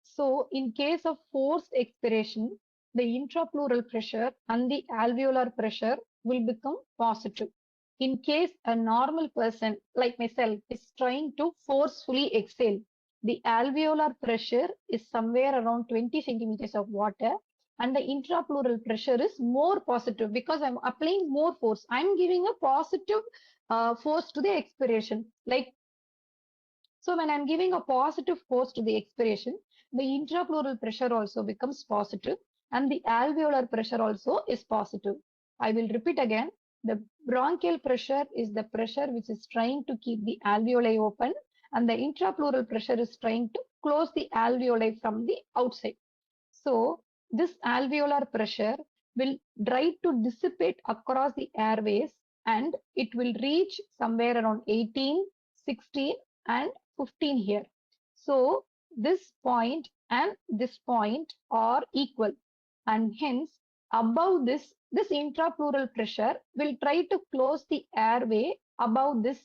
so in case of forced expiration, the intrapleural pressure and the alveolar pressure will become positive. In case a normal person like myself is trying to forcefully exhale, the alveolar pressure is somewhere around 20 centimeters of water, and the intrapleural pressure is more positive because I'm applying more force. I'm giving a positive force to the expiration. So when I'm giving a positive force to the expiration, the intrapleural pressure also becomes positive, and the alveolar pressure also is positive. I will repeat again. The bronchial pressure is the pressure which is trying to keep the alveoli open, and the intrapleural pressure is trying to close the alveoli from the outside. So this alveolar pressure will try to dissipate across the airways, and it will reach somewhere around 18, 16 and 15 here. So this point and this point are equal, and hence above this intrapleural pressure will try to close the airway above this.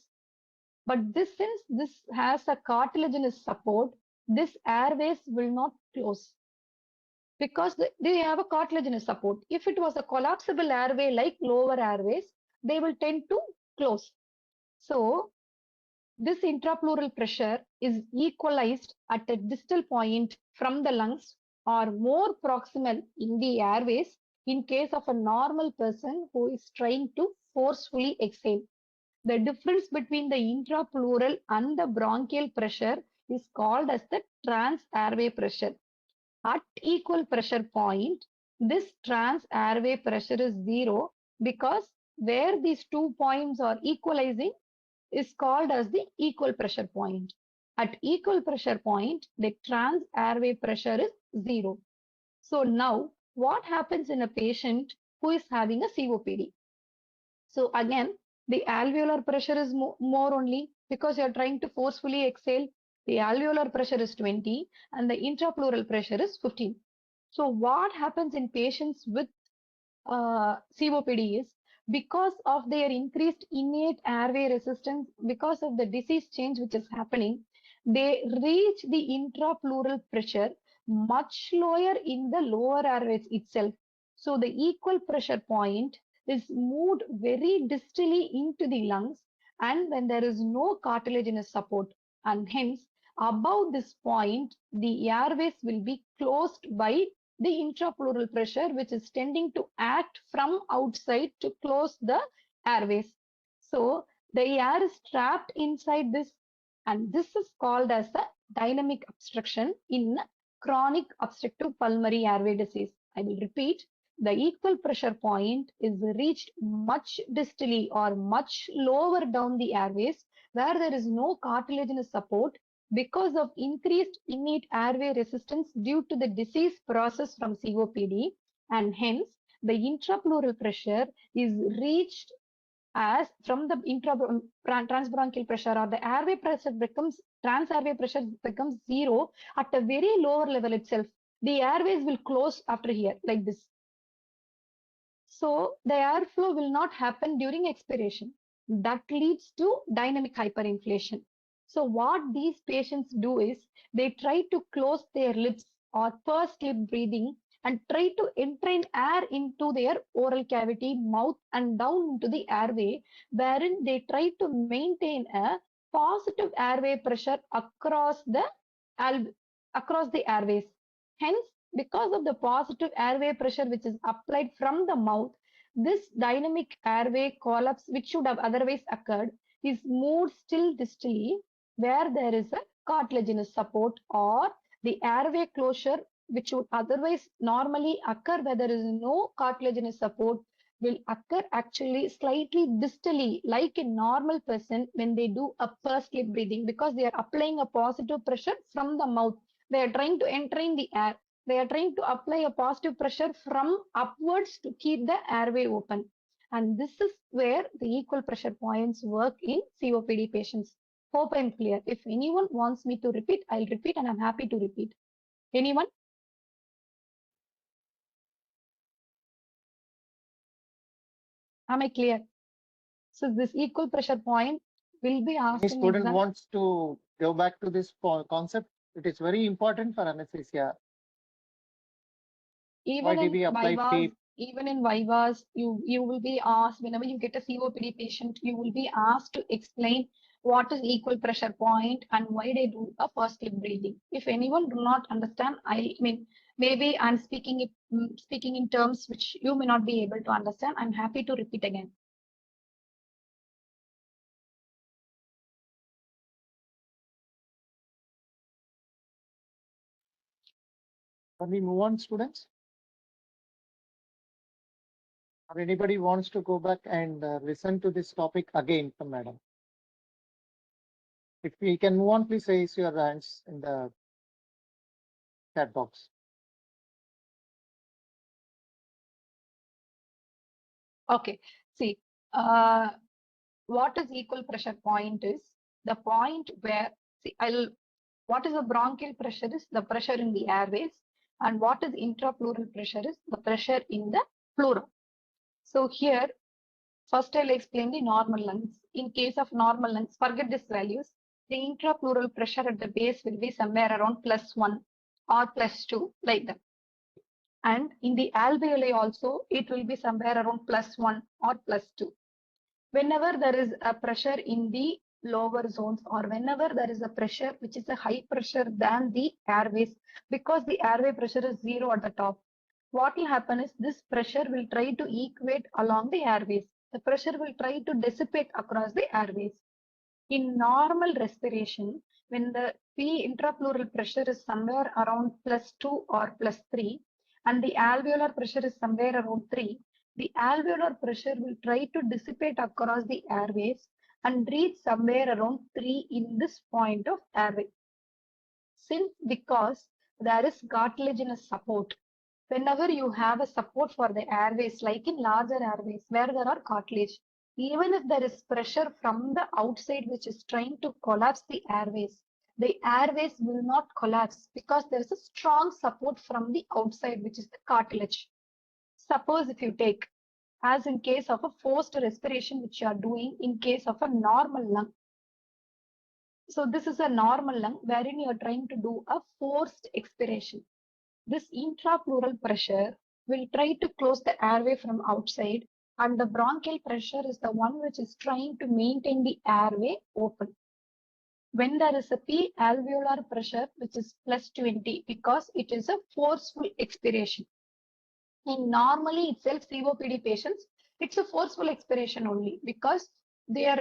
But since this has a cartilaginous support, this airways will not close because they have a cartilaginous support. If it was a collapsible airway like lower airways, they will tend to close. So this intrapleural pressure is equalized at a distal point from the lungs, or more proximal in the airways in case of a normal person who is trying to forcefully exhale. The difference between the intrapleural and the bronchial pressure is called as the trans-airway pressure. At equal pressure point, this trans-airway pressure is zero because where these 2 points are equalizing is called as the equal pressure point. At equal pressure point, the trans-airway pressure is zero. So now, what happens in a patient who is having a COPD? So again, the alveolar pressure is more only because you're trying to forcefully exhale. The alveolar pressure is 20 and the intrapleural pressure is 15. So what happens in patients with COPD is, because of their increased innate airway resistance, because of the disease change which is happening, they reach the intrapleural pressure much lower in the lower airways itself. So the equal pressure point is moved very distally into the lungs, and when there is no cartilaginous support, and hence above this point the airways will be closed by the intrapleural pressure, which is tending to act from outside to close the airways. So the air is trapped inside this, and this is called as a dynamic obstruction in chronic obstructive pulmonary airway disease. I will repeat. The equal pressure point is reached much distally or much lower down the airways, where there is no cartilaginous support because of increased innate airway resistance due to the disease process from COPD, and hence the intrapleural pressure is reached as from the transbronchial pressure, or the airway pressure becomes trans-airway pressure becomes zero at a very lower level itself. The airways will close after here like this. So the airflow will not happen during expiration. That leads to dynamic hyperinflation. So what these patients do is they try to close their lips or pursed lip breathing and try to entrain air into their oral cavity, mouth and down into the airway, wherein they try to maintain a positive airway pressure across the airways. Hence, because of the positive airway pressure which is applied from the mouth, this dynamic airway collapse, which should have otherwise occurred, is moved still distally where there is a cartilaginous support, or the airway closure, which would otherwise normally occur where there is no cartilaginous support, will occur actually slightly distally, like a normal person when they do a pursed lip breathing, because they are applying a positive pressure from the mouth. They are trying to entrain the air. They are trying to apply a positive pressure from upwards to keep the airway open. And this is where the equal pressure points work in COPD patients. Hope I'm clear. If anyone wants me to repeat, I'll repeat, and I'm happy to repeat. Anyone? Am I clear? So this equal pressure point will be asked Any in student exam. wants to go back to this concept, it is very important for anesthesia. Why Even did in we apply vivas, FEB? you will be asked, whenever you get a COPD patient, you will be asked to explain what is equal pressure point and why they do a first lip breathing. If anyone do not understand, I mean, maybe I'm speaking in terms which you may not be able to understand. I'm happy to repeat again. Can we move on, students? Or anybody wants to go back and listen to this topic again from madam? If we can move on, please raise your hands in the chat box. Okay, see, uh, what is equal pressure point is the point where, see, what is the bronchial pressure is the pressure in the airways, and what is intrapleural pressure is the pressure in the pleura. So here, first I'll explain the normal lungs. In case of normal lungs, forget these values. The intrapleural pressure at the base will be somewhere around +1 or +2, like that. And in the alveoli also, it will be somewhere around +1 or +2. Whenever there is a pressure in the lower zones, or whenever there is a pressure which is a high pressure than the airways, because the airway pressure is 0 at the top, what will happen is this pressure will try to equate along the airways. The pressure will try to dissipate across the airways. In normal respiration, when the P intrapleural pressure is somewhere around +2 or +3, and the alveolar pressure is somewhere around 3, the alveolar pressure will try to dissipate across the airways and reach somewhere around 3 in this point of airway. Because there is cartilaginous support, whenever you have a support for the airways, like in larger airways where there are cartilage, even if there is pressure from the outside which is trying to collapse the airways will not collapse because there is a strong support from the outside, which is the cartilage. Suppose if you take, as in case of a forced respiration which you are doing in case of a normal lung. So this is a normal lung wherein you are trying to do a forced expiration. This intrapleural pressure will try to close the airway from outside, and the bronchial pressure is the one which is trying to maintain the airway open. When there is a P alveolar pressure which is +20, because it is a forceful expiration. In normally itself COPD patients, it's a forceful expiration only because they are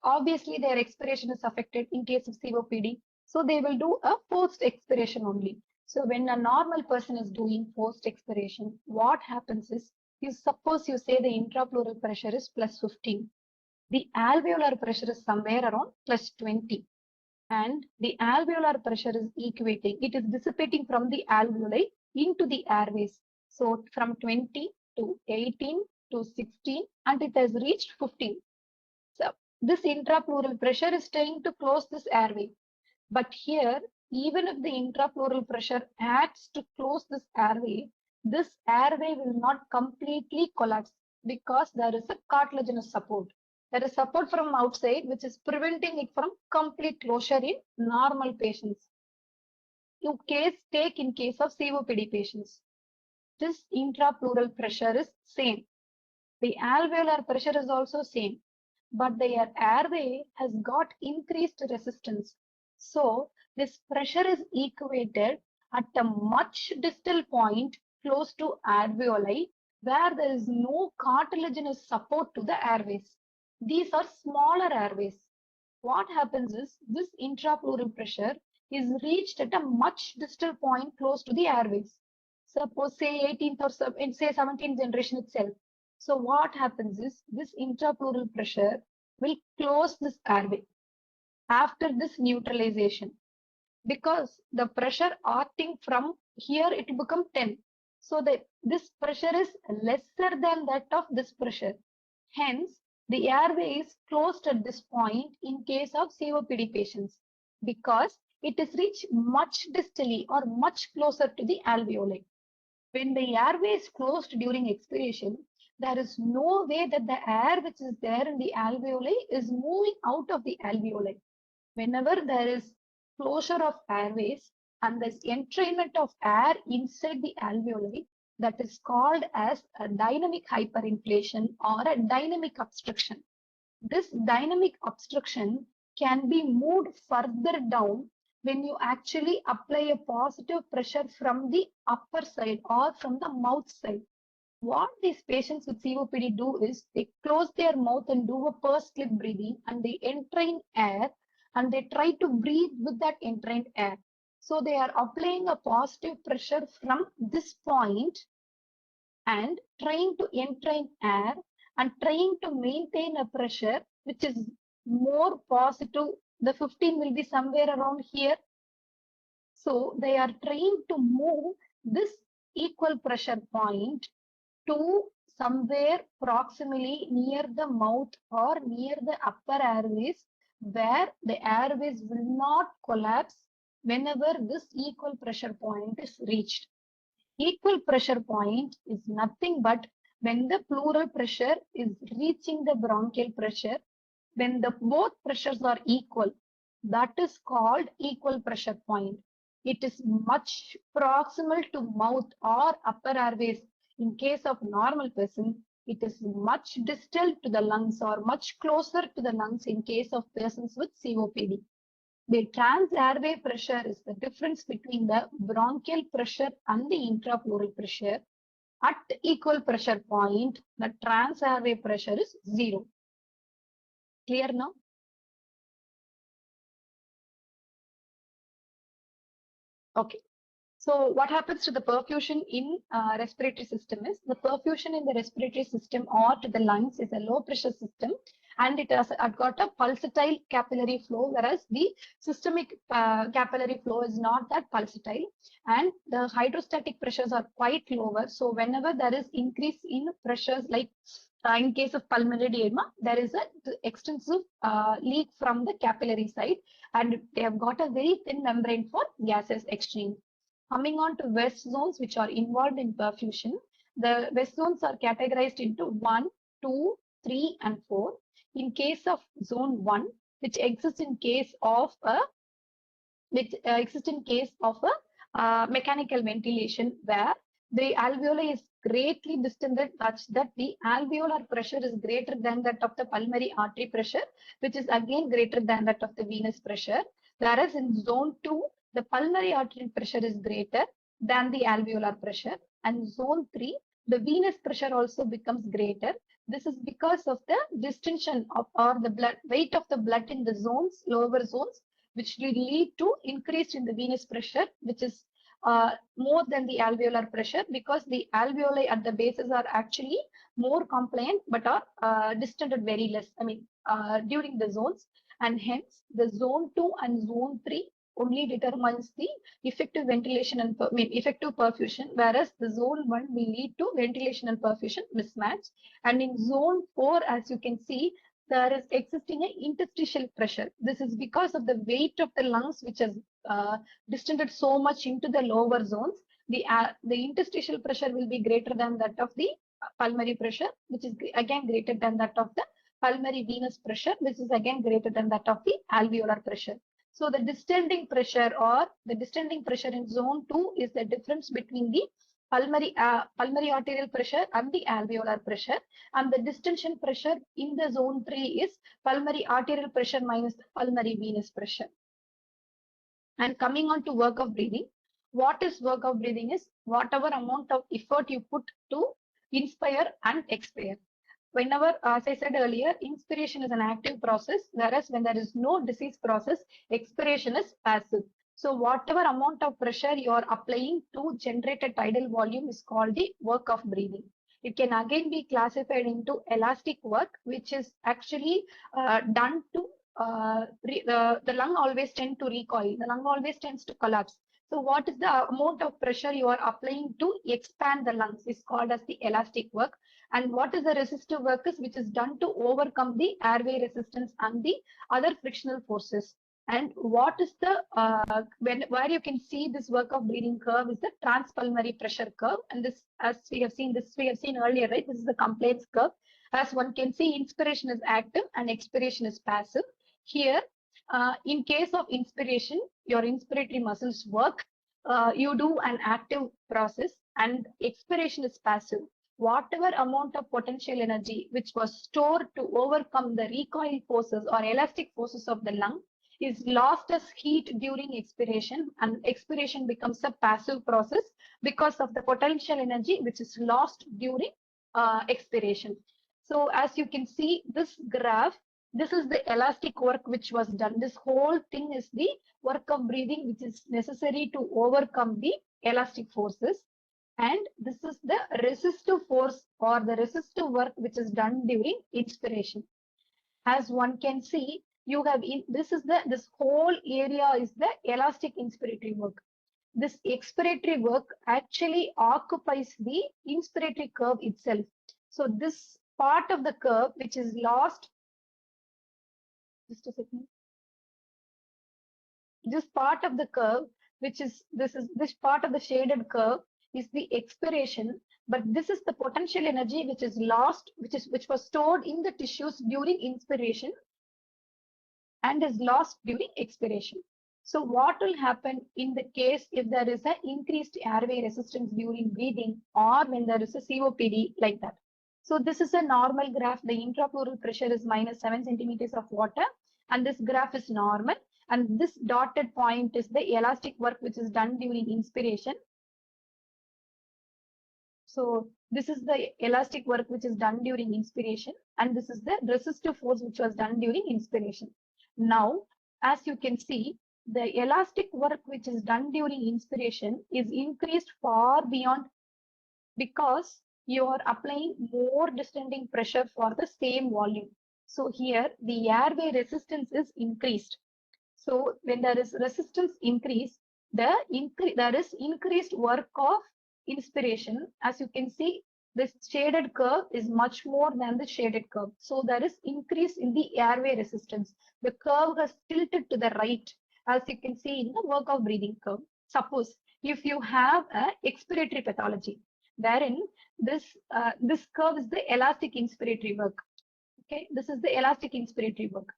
obviously their expiration is affected in case of COPD. So they will do a forced expiration only. So when a normal person is doing forced expiration, what happens is, suppose you say the intrapleural pressure is +15. The alveolar pressure is somewhere around +20. And the alveolar pressure is equating. It is dissipating from the alveoli into the airways. So from 20 to 18 to 16, and it has reached 15. So this intrapleural pressure is trying to close this airway. But here, even if the intrapleural pressure acts to close this airway, this airway will not completely collapse because there is a cartilaginous support. There is support from outside which is preventing it from complete closure in normal patients. Take in case of COPD patients. This intrapleural pressure is same. The alveolar pressure is also same, but their airway has got increased resistance. So this pressure is equated at a much distal point close to alveoli where there is no cartilaginous support to the airways. These are smaller airways. What happens is this intrapleural pressure is reached at a much distal point close to the airways. Suppose say 18th or say 17th generation itself. So what happens is this intrapleural pressure will close this airway after this neutralization because the pressure acting from here it become 10. So that this pressure is lesser than that of this pressure. Hence, the airway is closed at this point in case of COPD patients because it is reached much distally or much closer to the alveoli. When the airway is closed during expiration, there is no way that the air which is there in the alveoli is moving out of the alveoli. Whenever there is closure of airways and there's entrainment of air inside the alveoli, that is called as a dynamic hyperinflation or a dynamic obstruction. This dynamic obstruction can be moved further down when you actually apply a positive pressure from the upper side or from the mouth side. What these patients with COPD do is they close their mouth and do a pursed lip breathing and they entrain air and they try to breathe with that entrained air. So they are applying a positive pressure from this point and trying to entrain air and trying to maintain a pressure which is more positive. The 15 will be somewhere around here. So they are trying to move this equal pressure point to somewhere proximally near the mouth or near the upper airways where the airways will not collapse whenever this equal pressure point is reached. Equal pressure point is nothing but when the pleural pressure is reaching the bronchial pressure, when the both pressures are equal, that is called equal pressure point. It is much proximal to mouth or upper airways. In case of normal person, it is much distal to the lungs or much closer to the lungs in case of persons with COPD. The trans-airway pressure is the difference between the bronchial pressure and the intrapleural pressure. At equal pressure point, the trans-airway pressure is 0. Clear now? Okay. So what happens to the perfusion in respiratory system is the perfusion in the respiratory system or to the lungs is a low pressure system and it has got a pulsatile capillary flow, whereas the systemic capillary flow is not that pulsatile and the hydrostatic pressures are quite lower. So whenever there is increase in pressures like in case of pulmonary edema, there is a extensive leak from the capillary side and they have got a very thin membrane for gases exchange. Coming on to West zones which are involved in perfusion, the West zones are categorized into 1, 2, 3 and 4. In case of zone 1, which exists in case of a mechanical ventilation where the alveoli is greatly distended such that the alveolar pressure is greater than that of the pulmonary artery pressure, which is again greater than that of the venous pressure. Whereas in zone 2, the pulmonary artery pressure is greater than the alveolar pressure, and zone 3, the venous pressure also becomes greater. This is because of the distension of or the blood weight of the blood in the zones, lower zones, which will lead to increase in the venous pressure, which is more than the alveolar pressure because the alveoli at the bases are actually more compliant but are distended very less, during the zones, and hence the zone 2 and zone 3 only determines the effective ventilation and effective perfusion, whereas the zone 1 will lead to ventilation and perfusion mismatch. And in zone 4, as you can see, there is existing an interstitial pressure. This is because of the weight of the lungs which has distended so much into the lower zones. the interstitial pressure will be greater than that of the pulmonary pressure, which is again greater than that of the pulmonary venous pressure, which is again greater than that of the alveolar pressure. So the distending pressure in zone 2 is the difference between the pulmonary arterial pressure and the alveolar pressure, and the distension pressure in the zone 3 is pulmonary arterial pressure minus the pulmonary venous pressure. And coming on to work of breathing, what is work of breathing is whatever amount of effort you put to inspire and expire. Whenever, as I said earlier, inspiration is an active process, whereas when there is no disease process, expiration is passive. So whatever amount of pressure you are applying to generate a tidal volume is called the work of breathing. It can again be classified into elastic work, which is actually done to the lung always tend to recoil. The lung always tends to collapse. So what is the amount of pressure you are applying to expand the lungs is called as the elastic work. And what is the resistive work is which is done to overcome the airway resistance and the other frictional forces. And what is the where you can see this work of breathing curve is the transpulmonary pressure curve. And this, as we have seen earlier, right? This is the complaints curve. As one can see, inspiration is active and expiration is passive. Here, in case of inspiration, your inspiratory muscles work. You do an active process, and expiration is passive. Whatever amount of potential energy which was stored to overcome the recoil forces or elastic forces of the lung is lost as heat during expiration, and expiration becomes a passive process because of the potential energy which is lost during expiration. So as you can see, this graph, this is the elastic work which was done. This whole thing is the work of breathing which is necessary to overcome the elastic forces. And this is the resistive force or the resistive work which is done during inspiration. As one can see, you have this whole area is the elastic inspiratory work. This expiratory work actually occupies the inspiratory curve itself. So this part of the curve which is lost, just a second. This part of the curve, which is this part of the shaded curve is the expiration, but this is the potential energy which is lost, which was stored in the tissues during inspiration and is lost during expiration. So what will happen in the case if there is an increased airway resistance during breathing or when there is a COPD like that? So this is a normal graph. The intrapleural pressure is -7 centimeters of water, and this graph is normal. And this dotted point is the elastic work which is done during inspiration. So this is the elastic work which is done during inspiration, and this is the resistive force which was done during inspiration. Now, as you can see, the elastic work which is done during inspiration is increased far beyond, because you are applying more distending pressure for the same volume. So here the airway resistance is increased. So when there is resistance increase, there is increased work of inspiration. As you can see, this shaded curve is much more than the shaded curve. So there is increase in the airway resistance. The curve has tilted to the right, as you can see in the work of breathing curve. Suppose if you have a expiratory pathology, wherein this curve is the elastic inspiratory work. Okay, this is the elastic inspiratory work.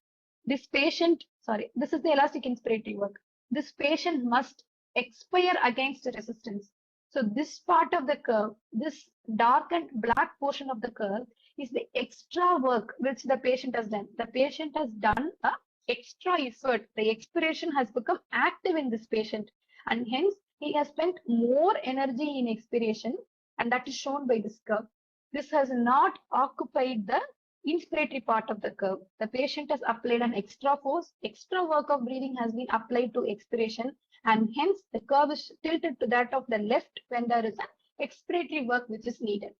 This is the elastic inspiratory work. This patient must expire against resistance. So this part of the curve, this dark and black portion of the curve is the extra work which the patient has done. The patient has done an extra effort. The expiration has become active in this patient, and hence he has spent more energy in expiration, and that is shown by this curve. This has not occupied the inspiratory part of the curve. The patient has applied an extra force, extra work of breathing has been applied to expiration, and hence the curve is tilted to that of the left when there is an expiratory work which is needed.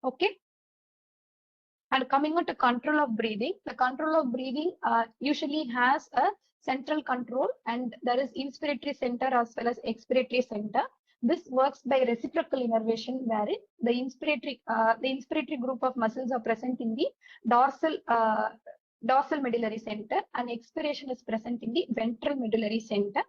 Okay. And coming on to control of breathing, the control of breathing usually has a central control, and there is inspiratory center as well as expiratory center. This works by reciprocal innervation, wherein the inspiratory group of muscles are present in the dorsal medullary center, and expiration is present in the ventral medullary center.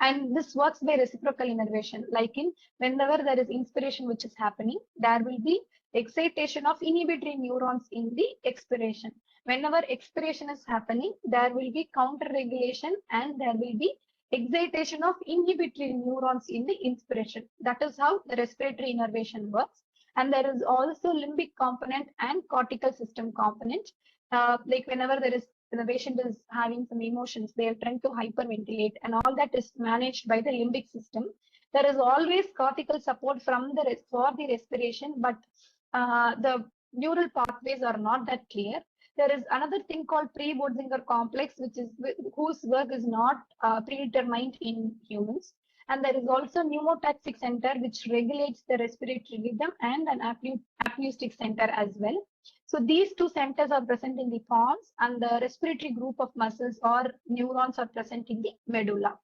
And this works by reciprocal innervation. Like in whenever there is inspiration which is happening, there will be excitation of inhibitory neurons in the expiration. Whenever expiration is happening, there will be counter regulation and there will be excitation of inhibitory neurons in the inspiration. That is how the respiratory innervation works. And there is also limbic component and cortical system component. Like whenever there is the patient is having some emotions, they are trying to hyperventilate, and all that is managed by the limbic system. There is always cortical support from for the respiration, but the neural pathways are not that clear. There is another thing called pre-Bodzinger complex, whose work is not predetermined in humans. And there is also pneumotaxic center, which regulates the respiratory rhythm, and an acoustic center as well. So these two centers are present in the pons, and the respiratory group of muscles or neurons are present in the medulla.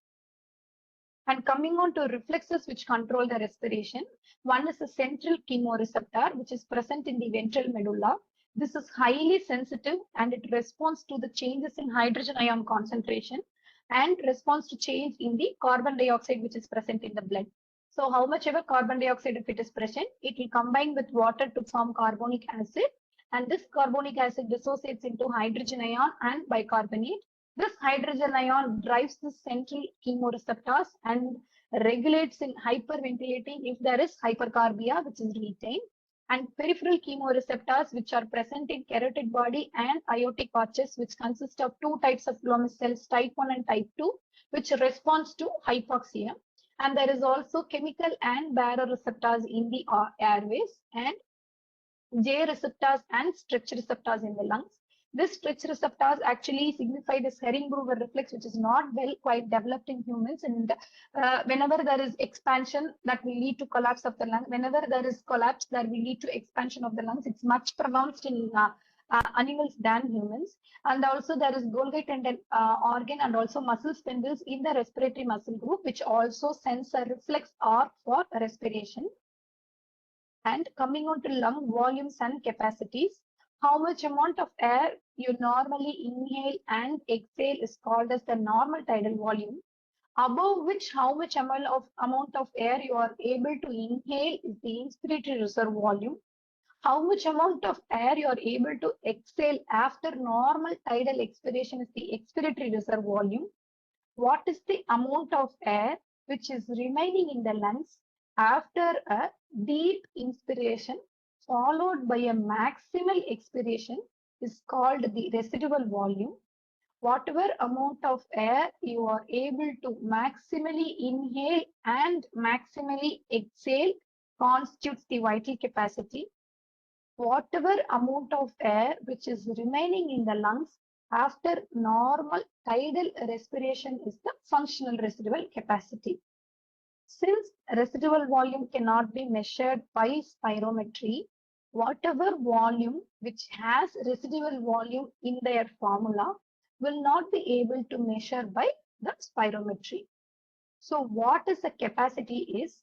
And coming on to reflexes which control the respiration, one is the central chemoreceptor, which is present in the ventral medulla. This is highly sensitive and it responds to the changes in hydrogen ion concentration and responds to change in the carbon dioxide which is present in the blood. So how much ever carbon dioxide if it is present, it will combine with water to form carbonic acid, and this carbonic acid dissociates into hydrogen ion and bicarbonate. This hydrogen ion drives the central chemoreceptors and regulates in hyperventilating if there is hypercarbia, which is retained, and peripheral chemoreceptors, which are present in carotid body and aortic arches, which consist of two types of glomus cells, type 1 and type 2, which responds to hypoxia. And there is also chemical and baroreceptors in the airways, and J receptors and stretch receptors in the lungs. This stretch receptors actually signify this Herring-Brewer reflex, which is not well quite developed in humans. And whenever there is expansion, that will lead to collapse of the lung. Whenever there is collapse, that will lead to expansion of the lungs. It's much pronounced in animals than humans. And also there is Golgi tendon organ and also muscle spindles in the respiratory muscle group, which also sends a reflex arc for respiration. And coming on to lung volumes and capacities, how much amount of air you normally inhale and exhale is called as the normal tidal volume, above which how much amount of air you are able to inhale is the inspiratory reserve volume. How much amount of air you are able to exhale after normal tidal expiration is the expiratory reserve volume. What is the amount of air which is remaining in the lungs after a deep inspiration followed by a maximal expiration is called the residual volume. Whatever amount of air you are able to maximally inhale and maximally exhale constitutes the vital capacity. Whatever amount of air which is remaining in the lungs after normal tidal respiration is the functional residual capacity. Since residual volume cannot be measured by spirometry, whatever volume which has residual volume in their formula will not be able to measure by the spirometry. So what is the capacity is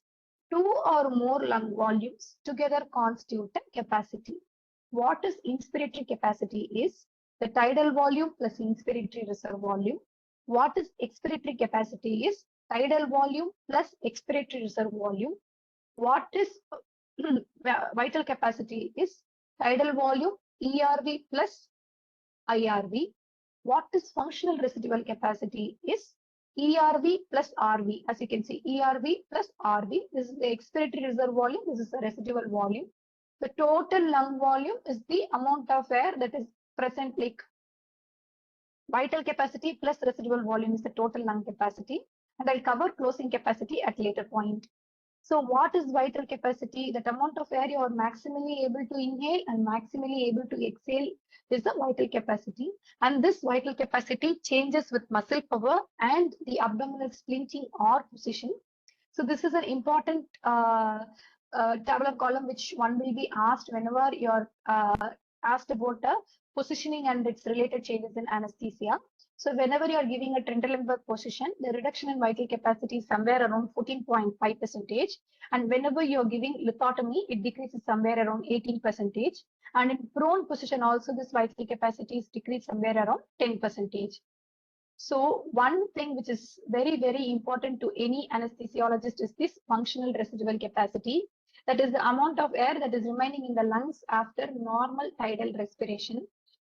two or more lung volumes together constitute a capacity. What is inspiratory capacity is the tidal volume plus inspiratory reserve volume. What is expiratory capacity is tidal volume plus expiratory reserve volume. What is vital capacity is tidal volume ERV plus IRV. What is functional residual capacity is ERV plus RV. As you can see, ERV plus RV. This is the expiratory reserve volume. This is the residual volume. The total lung volume is the amount of air that is present, like vital capacity plus residual volume is the total lung capacity. And I'll cover closing capacity at later point. So what is vital capacity? That amount of air you are maximally able to inhale and maximally able to exhale is the vital capacity. And this vital capacity changes with muscle power and the abdominal splinting or position. So this is an important tabular column which one will be asked whenever you're asked about positioning and its related changes in anesthesia. So whenever you are giving a Trendelenburg position, the reduction in vital capacity is somewhere around 14.5%. And whenever you are giving lithotomy, it decreases somewhere around 18%. And in prone position also, this vital capacity is decreased somewhere around 10%. So one thing which is very, very important to any anesthesiologist is this functional residual capacity. That is the amount of air that is remaining in the lungs after normal tidal respiration.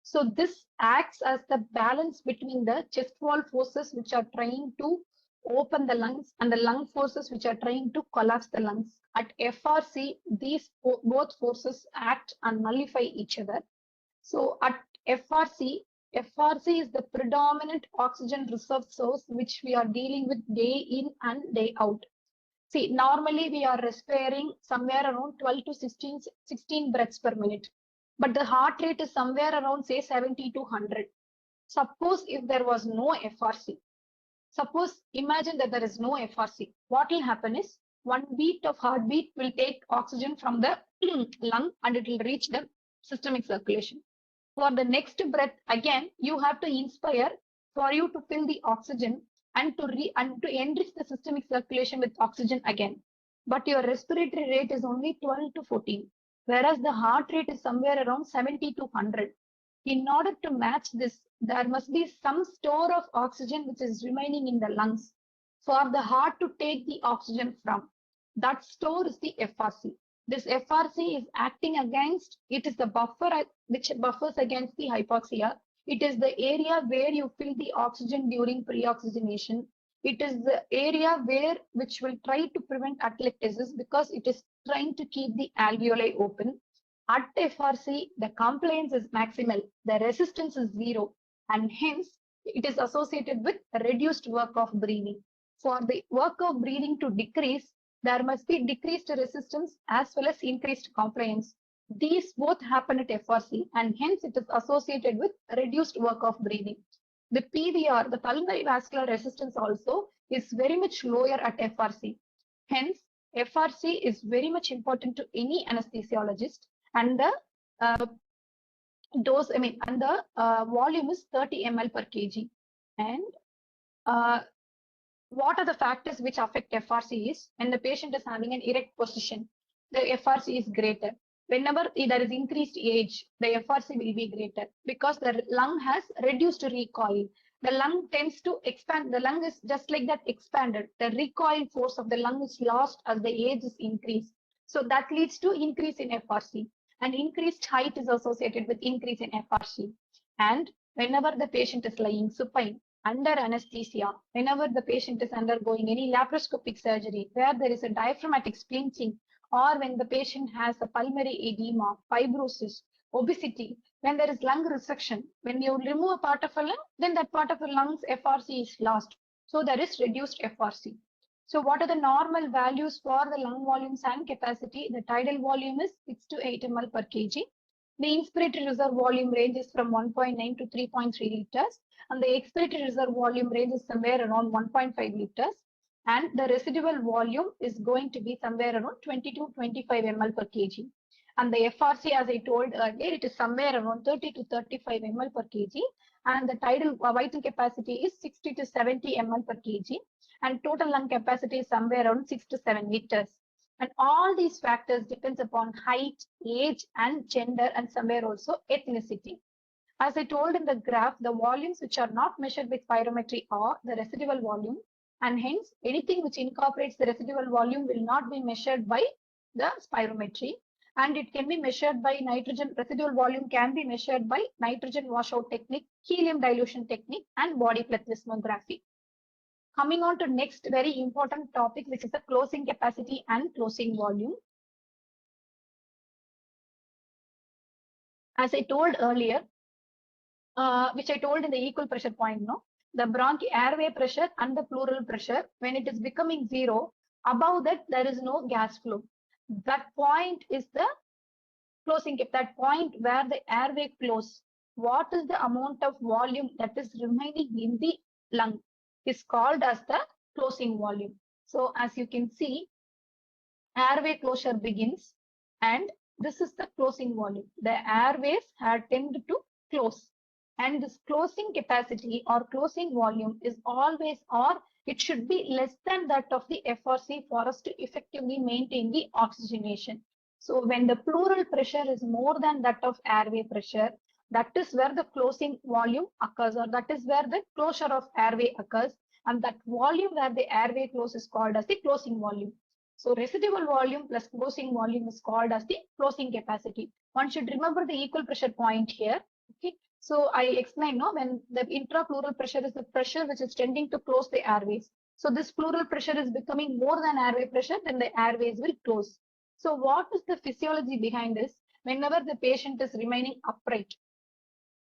So this acts as the balance between the chest wall forces which are trying to open the lungs and the lung forces which are trying to collapse the lungs. At FRC, these both forces act and nullify each other. So at FRC is the predominant oxygen reserve source which we are dealing with day in and day out. See, normally we are respiring somewhere around 12 to 16 breaths per minute, but the heart rate is somewhere around say 70 to 100. Suppose if there was no FRC, suppose imagine that there is no FRC, what will happen is one beat of heartbeat will take oxygen from the lung and it will reach the systemic circulation. For the next breath, again, you have to inspire for you to fill the oxygen and to enrich the systemic circulation with oxygen again. But your respiratory rate is only 12 to 14, whereas the heart rate is somewhere around 70 to 100. In order to match this, there must be some store of oxygen which is remaining in the lungs for the heart to take the oxygen from. That store is the FRC. This FRC is acting against, it is the buffer which buffers against the hypoxia. It is the area where you fill the oxygen during pre-oxygenation. It is the area which will try to prevent atelectasis because it is trying to keep the alveoli open. At FRC, the compliance is maximal, the resistance is zero, and hence it is associated with reduced work of breathing. For the work of breathing to decrease, there must be decreased resistance as well as increased compliance. These both happen at FRC and hence it is associated with reduced work of breathing. The PVR, the pulmonary vascular resistance also is very much lower at FRC. Hence, FRC is very much important to any anesthesiologist and the volume is 30 ml per kg. And what are the factors which affect FRC is when the patient is having an erect position, the FRC is greater. Whenever there is increased age, the FRC will be greater because the lung has reduced recoil. The lung tends to expand. The lung is just like that expanded. The recoil force of the lung is lost as the age is increased. So that leads to increase in FRC, and increased height is associated with increase in FRC. And whenever the patient is lying supine, under anesthesia, whenever the patient is undergoing any laparoscopic surgery where there is a diaphragmatic splinting, or when the patient has a pulmonary edema, fibrosis, obesity, when there is lung resection, when you remove a part of a lung, then that part of the lung's FRC is lost. So there is reduced FRC. So what are the normal values for the lung volumes and capacity? The tidal volume is 6 to 8 ml per kg. The inspiratory reserve volume ranges from 1.9 to 3.3 liters. And the expiratory reserve volume ranges somewhere around 1.5 liters. And the residual volume is going to be somewhere around 20 to 25 ml per kg. And the FRC, as I told earlier, it is somewhere around 30 to 35 ml per kg. And the tidal vital capacity is 60 to 70 ml per kg. And total lung capacity is somewhere around 6 to 7 liters. And all these factors depends upon height, age, and gender, and somewhere also ethnicity. As I told in the graph, the volumes which are not measured with spirometry are the residual volume, and hence anything which incorporates the residual volume will not be measured by the spirometry, and it can be measured by nitrogen. Residual volume can be measured by nitrogen washout technique, helium dilution technique, and body plethysmography. Coming on to next very important topic, which is the closing capacity and closing volume. As I told earlier, which I told in the equal pressure point, no? The airway pressure and the pleural pressure, when it is becoming zero, above that there is no gas flow. That point is the closing, that point where the airway close. What is the amount of volume that is remaining in the lung is called as the closing volume. So as you can see, airway closure begins and this is the closing volume. The airways tend to close. And this closing capacity or closing volume is always, or it should be less than that of the FRC for us to effectively maintain the oxygenation. So when the pleural pressure is more than that of airway pressure, That is where the closing volume occurs, or that is where the closure of airway occurs. And that volume where the airway closes is called as the closing volume. So residual volume plus closing volume is called as the closing capacity. One should remember the equal pressure point here. Okay. So I explained, no, when the intrapleural pressure is the pressure which is tending to close the airways. So this pleural pressure is becoming more than airway pressure, then the airways will close. So what is the physiology behind this? Whenever the patient is remaining upright,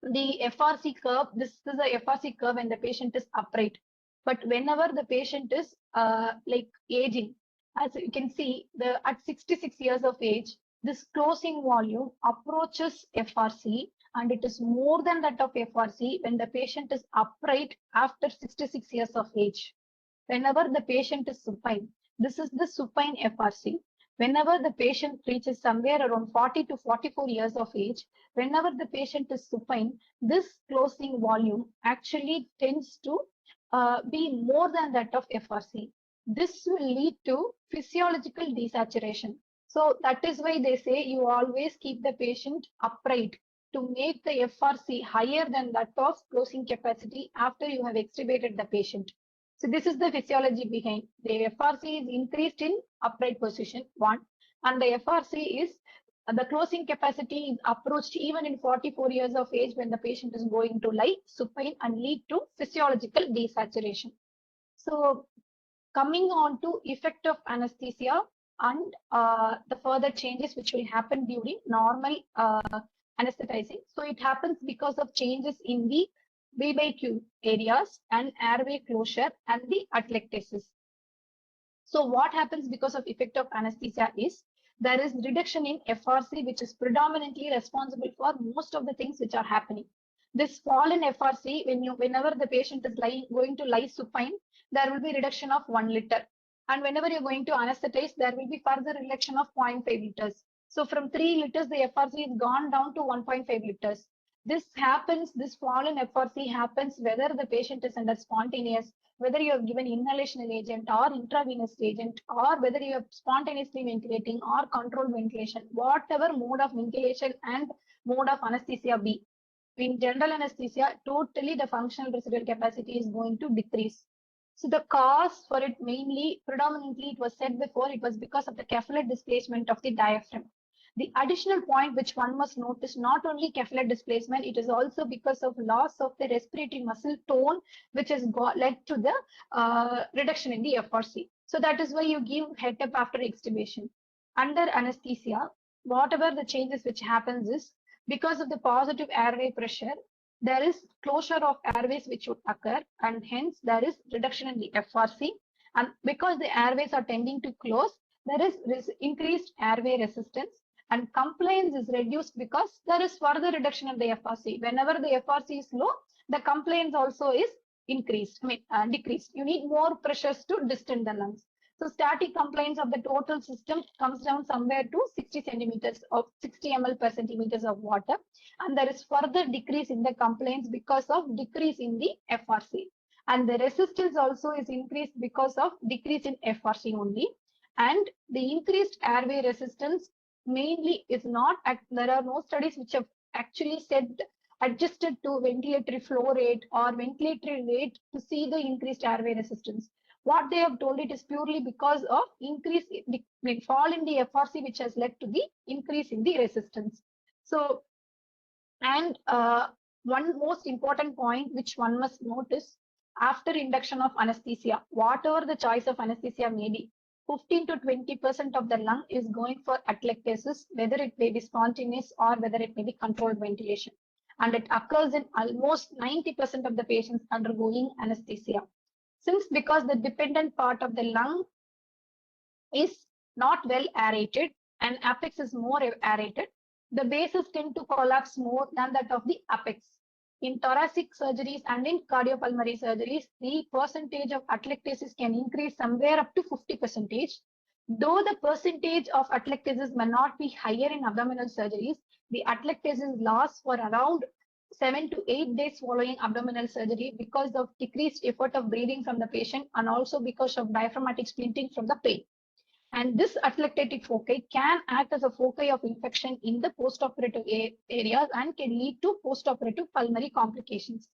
the FRC curve, this is a FRC curve when the patient is upright. But whenever the patient is like aging, as you can see, at 66 years of age, this closing volume approaches FRC, and it is more than that of FRC when the patient is upright after 66 years of age. Whenever the patient is supine, this is the supine FRC. Whenever the patient reaches somewhere around 40 to 44 years of age, whenever the patient is supine, this closing volume actually tends to be more than that of FRC. This will lead to physiological desaturation. So that is why they say you always keep the patient upright to make the FRC higher than that of closing capacity after you have extubated the patient. So this is the physiology behind. The FRC is increased in upright position, one, and the FRC is the closing capacity is approached even in 44 years of age when the patient is going to lie supine and lead to physiological desaturation. So coming on to effect of anesthesia and the further changes which will happen during normal anesthetizing. So it happens because of changes in the B by Q areas and airway closure and the atelectasis. So what happens because of effect of anesthesia is there is reduction in FRC, which is predominantly responsible for most of the things which are happening. This fall in FRC, whenever the patient is going to lie supine, there will be reduction of 1 liter. And whenever you're going to anesthetize, there will be further reduction of 0.5 liters. So from 3 liters, the FRC is gone down to 1.5 liters. This fall in FRC happens whether the patient is under spontaneous, whether you have given inhalational agent or intravenous agent, or whether you are spontaneously ventilating or controlled ventilation, whatever mode of ventilation and mode of anesthesia be. In general anesthesia, totally the functional residual capacity is going to decrease. So the cause for it predominantly, it was said before, it was because of the capillary displacement of the diaphragm. The additional point which one must note is not only capillary displacement, it is also because of loss of the respiratory muscle tone, which has led to the reduction in the FRC. So that is why you give head up after extubation. Under anesthesia, whatever the changes which happens is because of the positive airway pressure, there is closure of airways which would occur, and hence there is reduction in the FRC. And because the airways are tending to close, there is increased airway resistance, and compliance is reduced because there is further reduction of the FRC. Whenever the FRC is low, the compliance also is decreased. You need more pressures to distend the lungs. So static compliance of the total system comes down somewhere to 60 centimeters of 60 ml per centimeters of water. And there is further decrease in the compliance because of decrease in the FRC. And the resistance also is increased because of decrease in FRC only. And the increased airway resistance mainly is not, there are no studies which have actually said adjusted to ventilatory flow rate or ventilatory rate to see the increased airway resistance. What they have told it is purely because of increase, fall in the FRC, which has led to the increase in the resistance. So, and one most important point which one must notice after induction of anesthesia, whatever the choice of anesthesia may be, 15 to 20% of the lung is going for atelectasis, whether it may be spontaneous or whether it may be controlled ventilation. And it occurs in almost 90% of the patients undergoing anesthesia. Since because the dependent part of the lung is not well aerated and apex is more aerated, the bases tend to collapse more than that of the apex. In thoracic surgeries and in cardiopulmonary surgeries, the percentage of atelectasis can increase somewhere up to 50%. Though the percentage of atelectasis may not be higher in abdominal surgeries, the atelectasis lasts for around 7 to 8 days following abdominal surgery because of decreased effort of breathing from the patient and also because of diaphragmatic splinting from the pain. And this atelectatic foci can act as a foci of infection in the postoperative areas and can lead to postoperative pulmonary complications.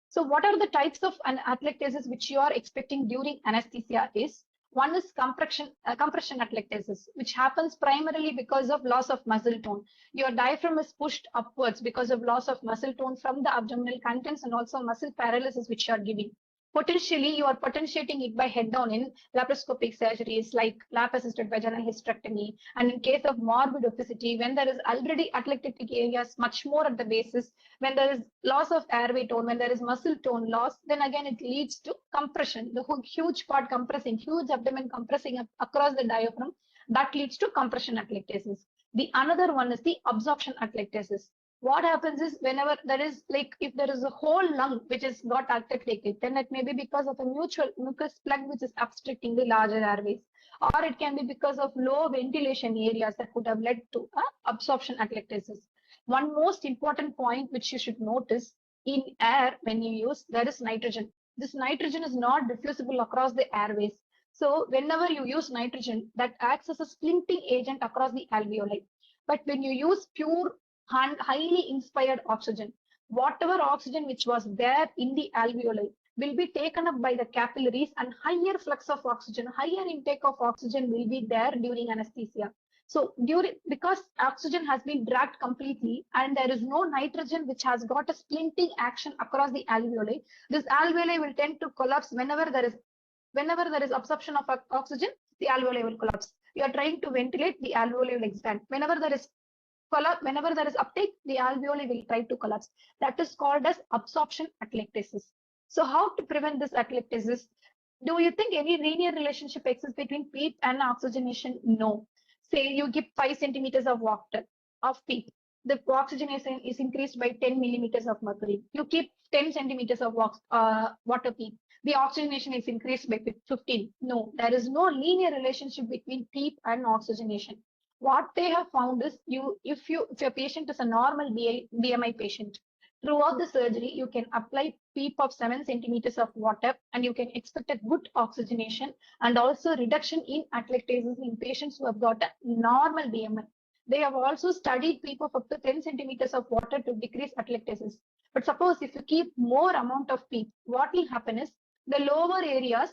So what are the types of an atelectasis which you are expecting during anesthesia is, one is compression atelectasis, which happens primarily because of loss of muscle tone. Your diaphragm is pushed upwards because of loss of muscle tone from the abdominal contents and also muscle paralysis which you are giving. Potentially, you are potentiating it by head down in laparoscopic surgeries like lap-assisted vaginal hysterectomy. And in case of morbid obesity, when there is already atelectatic areas much more at the basis, when there is loss of airway tone, when there is muscle tone loss, then again it leads to compression, the huge part compressing, huge abdomen compressing up across the diaphragm. That leads to compression atelectasis. The another one is the absorption atelectasis. What happens is, whenever there is, like, if there is a whole lung which is got atelectated, then it may be because of a mucus plug which is obstructing the larger airways, or it can be because of low ventilation areas that could have led to absorption atelectasis. One most important point which you should notice, in air when you use, there is nitrogen. This nitrogen is not diffusible across the airways. So whenever you use nitrogen, that acts as a splinting agent across the alveoli. But when you use pure and highly inspired oxygen, whatever oxygen which was there in the alveoli will be taken up by the capillaries, and higher flux of oxygen, higher intake of oxygen will be there during anesthesia. So because oxygen has been dragged completely and there is no nitrogen which has got a splinting action across the alveoli, this alveoli will tend to collapse whenever there is absorption of oxygen, the alveoli will collapse. You are trying to ventilate, the alveoli will expand. Whenever there is uptake, the alveoli will try to collapse. That is called as absorption atelectasis. So how to prevent this atelectasis? Do you think any linear relationship exists between PEEP and oxygenation? No. Say you give 5 centimeters of water of PEEP, the oxygenation is increased by 10 millimeters of mercury. You keep 10 centimeters of water PEEP, the oxygenation is increased by 15. No, there is no linear relationship between PEEP and oxygenation. What they have found is, if your patient is a normal BMI patient, throughout the surgery, you can apply PEEP of 7 centimeters of water and you can expect a good oxygenation and also reduction in atelectasis in patients who have got a normal BMI. They have also studied PEEP of up to 10 centimeters of water to decrease atelectasis. But suppose if you keep more amount of PEEP, what will happen is, the lower areas,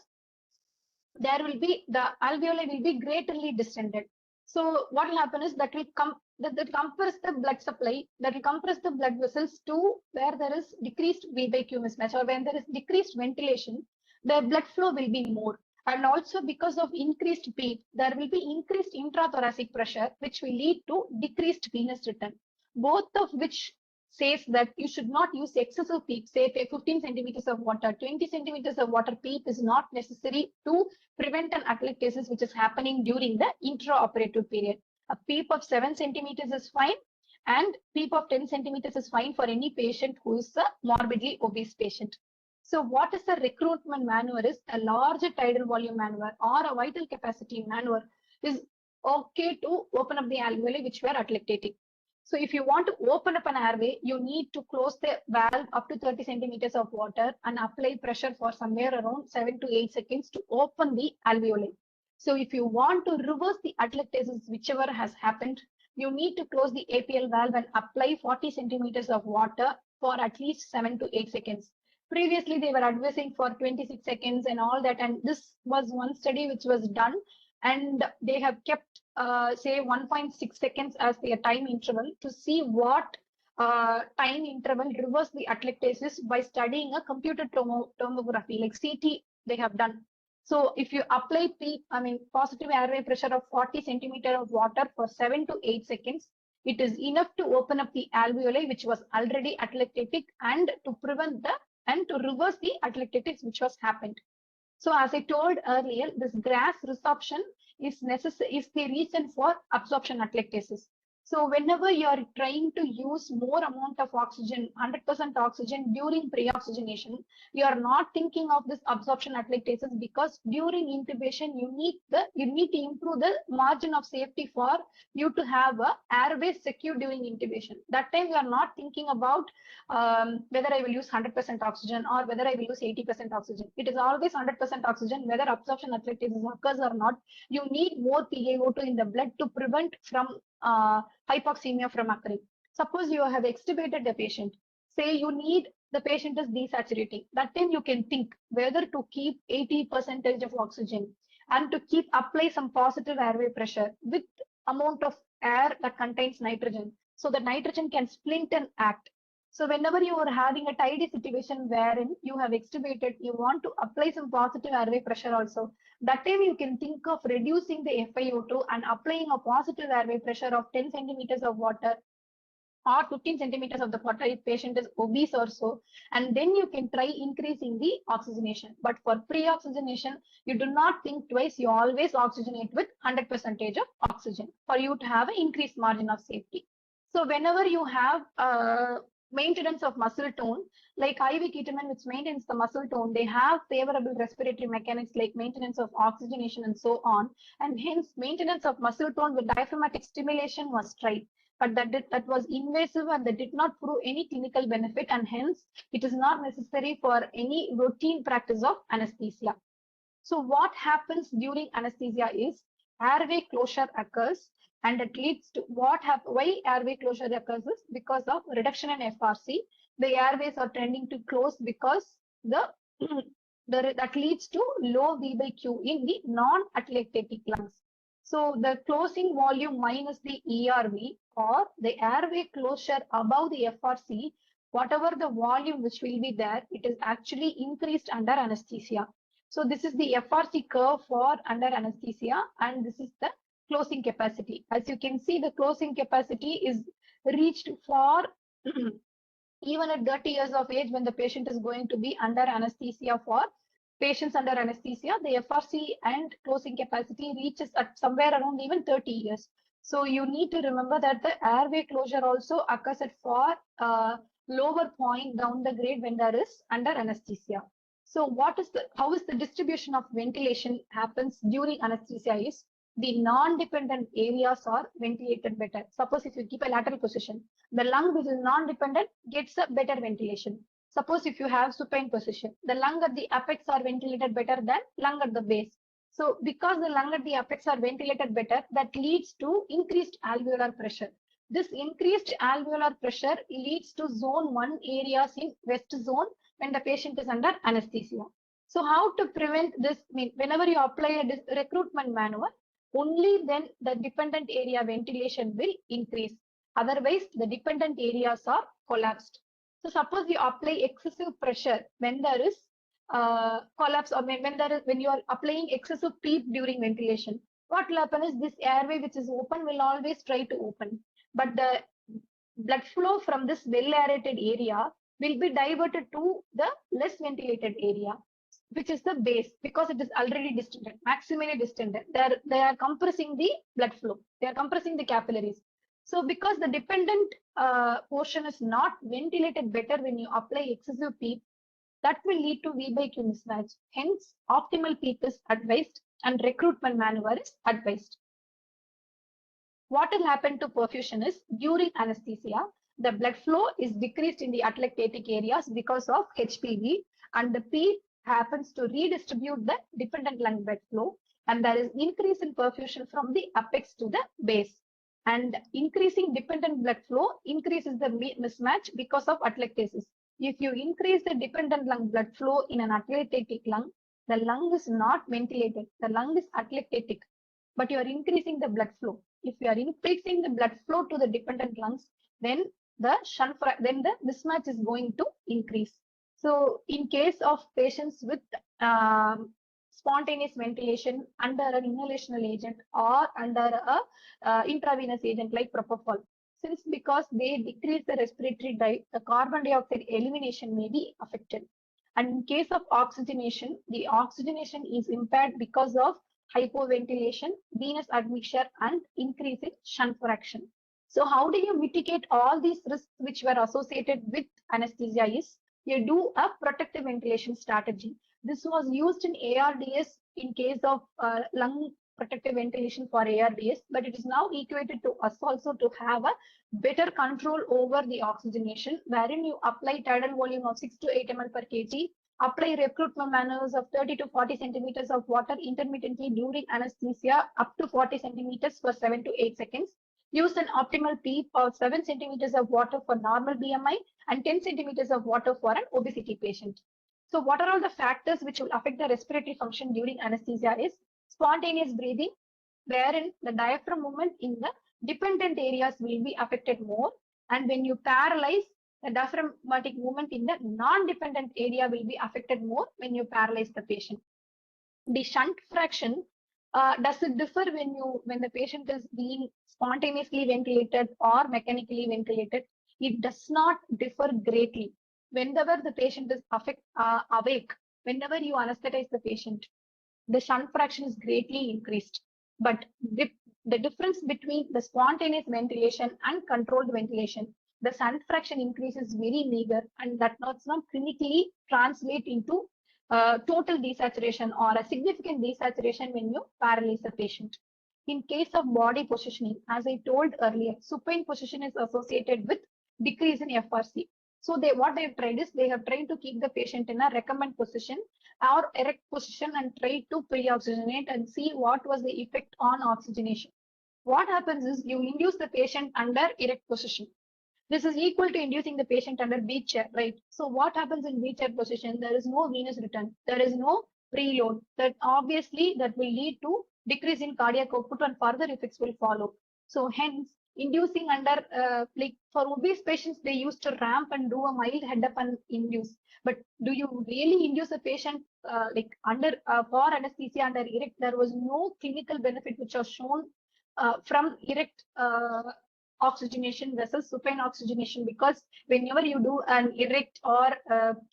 there will be, the alveoli will be greatly distended. So what will happen is that will compress the blood supply, that will compress the blood vessels to where there is decreased V by Q mismatch, or when there is decreased ventilation, the blood flow will be more. And also because of increased PEEP, there will be increased intrathoracic pressure, which will lead to decreased venous return. Both of which says that you should not use excessive PEEP, say 15 centimeters of water, 20 centimeters of water PEEP is not necessary to prevent an atelectasis which is happening during the intraoperative period. A PEEP of 7 centimeters is fine, and PEEP of 10 centimeters is fine for any patient who is a morbidly obese patient. So what is the recruitment maneuver is, a larger tidal volume maneuver or a vital capacity maneuver is okay to open up the alveoli which were atelectatic. So if you want to open up an airway, you need to close the valve up to 30 centimeters of water and apply pressure for somewhere around 7 to 8 seconds to open the alveoli. So if you want to reverse the atelectasis, whichever has happened, you need to close the APL valve and apply 40 centimeters of water for at least 7 to 8 seconds. Previously, they were advising for 26 seconds and all that. And this was one study which was done, and they have kept say 1.6 seconds as their time interval to see what time interval reverse the atelectasis by studying a computer tomography like CT they have done. So if you apply positive airway pressure of 40 centimeter of water for 7 to 8 seconds, it is enough to open up the alveoli which was already atelectatic and to prevent to reverse the atelectasis which was happened. So as I told earlier, this gas resorption is the reason for absorption atelectasis. So whenever you are trying to use more amount of oxygen, 100% oxygen during pre-oxygenation, you are not thinking of this absorption atelectasis, because during intubation you need to improve the margin of safety for you to have a airway secure during intubation. That time you are not thinking about whether I will use 100% oxygen or whether I will use 80% oxygen. It is always 100% oxygen, whether absorption atelectasis occurs or not. You need more PaO2 in the blood to prevent from hypoxemia from occurring. Suppose you have extubated the patient. Say you need the patient is desaturating. That time you can think whether to keep 80% of oxygen and to keep apply some positive airway pressure with amount of air that contains nitrogen, so the nitrogen can splint and act. So whenever you are having a tidy situation wherein you have extubated, you want to apply some positive airway pressure also. That time you can think of reducing the FiO2 and applying a positive airway pressure of 10 centimeters of water or 15 centimeters of the water if patient is obese or so, and then you can try increasing the oxygenation. But for pre-oxygenation, you do not think twice, you always oxygenate with 100% of oxygen for you to have an increased margin of safety. So whenever you have maintenance of muscle tone, like IV ketamine, which maintains the muscle tone, they have favorable respiratory mechanics like maintenance of oxygenation and so on, and hence maintenance of muscle tone with diaphragmatic stimulation was tried, but that was invasive and that did not prove any clinical benefit, and hence it is not necessary for any routine practice of anesthesia. So what happens during anesthesia is airway closure occurs, and it leads to why airway closure occurs is because of reduction in FRC. The airways are tending to close because that leads to low V by Q in the non-atelectatic lungs. So the closing volume minus the ERV or the airway closure above the FRC, whatever the volume which will be there, it is actually increased under anesthesia. So this is the FRC curve for under anesthesia, and this is the closing capacity. As you can see, the closing capacity is reached for even at 30 years of age when the patient is going to be under anesthesia. For patients under anesthesia, the FRC and closing capacity reaches at somewhere around even 30 years. So you need to remember that the airway closure also occurs at far lower point down the grade when there is under anesthesia. So how is the distribution of ventilation happens during anesthesia is the non-dependent areas are ventilated better. Suppose if you keep a lateral position, the lung which is non-dependent gets a better ventilation. Suppose if you have supine position, the lung at the apex are ventilated better than lung at the base. So because the lung at the apex are ventilated better, that leads to increased alveolar pressure. This increased alveolar pressure leads to zone 1 areas in west zone when the patient is under anesthesia. So how to prevent this? Whenever you apply a recruitment maneuver, only then the dependent area ventilation will increase. Otherwise, the dependent areas are collapsed. So suppose you apply excessive pressure when there is collapse, or when you are applying excessive PEEP during ventilation, what will happen is this airway which is open will always try to open, but the blood flow from this well aerated area will be diverted to the less ventilated area, which is the base, because it is already distended, maximally distended. They are compressing the blood flow. They are compressing the capillaries. So because the dependent portion is not ventilated better when you apply excessive PEEP, that will lead to V by Q mismatch. Hence, optimal PEEP is advised and recruitment maneuver is advised. What will happen to perfusion is during anesthesia, the blood flow is decreased in the atelectatic areas because of HPV, and the PEEP happens to redistribute the dependent lung blood flow, and there is increase in perfusion from the apex to the base. And increasing dependent blood flow increases the mismatch because of atelectasis. If you increase the dependent lung blood flow in an atelectatic lung, the lung is not ventilated, the lung is atelectatic, but you are increasing the blood flow. If you are increasing the blood flow to the dependent lungs, then the mismatch is going to increase. So in case of patients with spontaneous ventilation under an inhalational agent or under a intravenous agent like propofol, because they decrease the respiratory rate, the carbon dioxide elimination may be affected. And in case of oxygenation, the oxygenation is impaired because of hypoventilation, venous admixture, and increase in shunt fraction. So how do you mitigate all these risks which were associated with anesthesia is you do a protective ventilation strategy. This was used in ARDS in case of lung protective ventilation for ARDS, but it is now equated to us also to have a better control over the oxygenation, wherein you apply tidal volume of 6 to 8 ml per kg, apply recruitment manuals of 30 to 40 centimeters of water intermittently during anesthesia up to 40 centimeters for 7 to 8 seconds. Use an optimal PEEP of 7 centimeters of water for normal BMI and 10 centimeters of water for an obesity patient. So what are all the factors which will affect the respiratory function during anesthesia is spontaneous breathing, wherein the diaphragm movement in the dependent areas will be affected more. And when you paralyze, the diaphragmatic movement in the non-dependent area will be affected more when you paralyze the patient. The shunt fraction, does it differ when the patient is being spontaneously ventilated or mechanically ventilated? It does not differ greatly. Whenever the patient is awake, whenever you anesthetize the patient, the shunt fraction is greatly increased. But the difference between the spontaneous ventilation and controlled ventilation, the shunt fraction increase is very meager, and that does not clinically translate into total desaturation or a significant desaturation when you paralyze the patient. In case of body positioning, as I told earlier, supine position is associated with decrease in FRC. So what they've tried is they have tried to keep the patient in a recumbent position or erect position and try to pre-oxygenate and see what was the effect on oxygenation. What happens is you induce the patient under erect position. This is equal to inducing the patient under beach chair, right? So what happens in beach chair position? There is no venous return. There is no preload. That obviously that will lead to decrease in cardiac output and further effects will follow. So hence, inducing under like for obese patients, they used to ramp and do a mild head up and induce. But do you really induce a patient like under for anesthesia under erect? There was no clinical benefit which was shown from erect oxygenation versus supine oxygenation, because whenever you do an erect or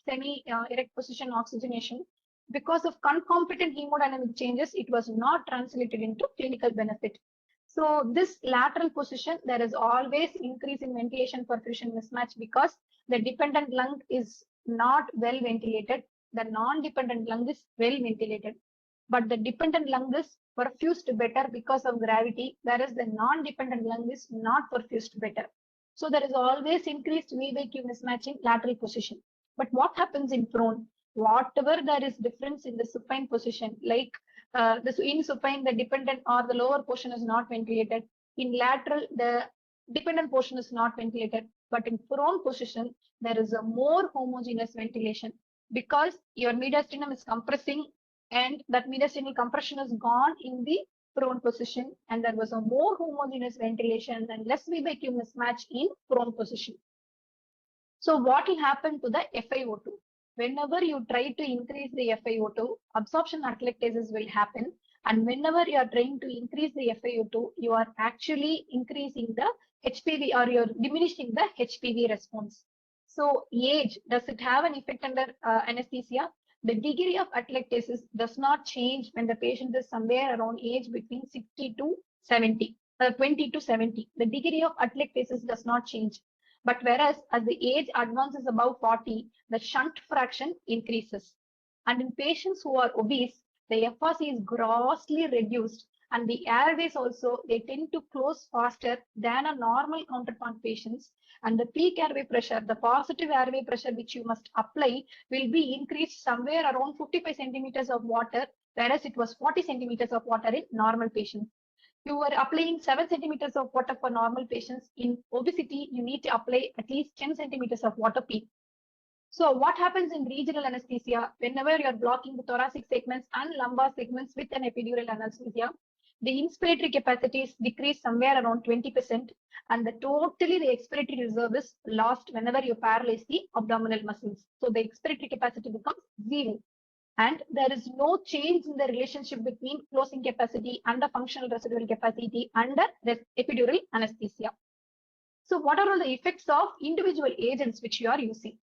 semi erect position oxygenation, because of concomitant hemodynamic changes, it was not translated into clinical benefit. So this lateral position, there is always increase in ventilation perfusion mismatch because the dependent lung is not well ventilated. The non-dependent lung is well ventilated, but the dependent lung is perfused better because of gravity, whereas the non-dependent lung is not perfused better. So there is always increased V by Q mismatch in lateral position. But what happens in prone? Whatever there is difference in the supine position, like in supine, the dependent or the lower portion is not ventilated. In lateral, the dependent portion is not ventilated. But in prone position, there is a more homogeneous ventilation because your mediastinum is compressing and that mediastinal compression is gone in the prone position, and there was a more homogeneous ventilation and less V by Q mismatch in prone position. So what will happen to the FiO2? Whenever you try to increase the FiO2, absorption atelectasis will happen. And whenever you are trying to increase the FiO2, you are actually increasing the HPV or you're diminishing the HPV response. So age, does it have an effect under anesthesia? The degree of atelectasis does not change when the patient is somewhere around age between 60 to 70, 20 to 70. The degree of atelectasis does not change. But whereas as the age advances above 40, the shunt fraction increases. And in patients who are obese, the FRC is grossly reduced, and the airways also, they tend to close faster than a normal counterpart patients. And the peak airway pressure, the positive airway pressure which you must apply will be increased somewhere around 55 centimeters of water, whereas it was 40 centimeters of water in normal patients. You are applying 7 centimeters of water for normal patients. In obesity, you need to apply at least 10 centimeters of water peak. So what happens in regional anesthesia? Whenever you are blocking the thoracic segments and lumbar segments with an epidural anesthesia, the inspiratory capacity is decreased somewhere around 20%, and the expiratory reserve is lost whenever you paralyze the abdominal muscles. So the expiratory capacity becomes zero. And there is no change in the relationship between closing capacity and the functional residual capacity under the epidural anesthesia. So what are all the effects of individual agents which you are using?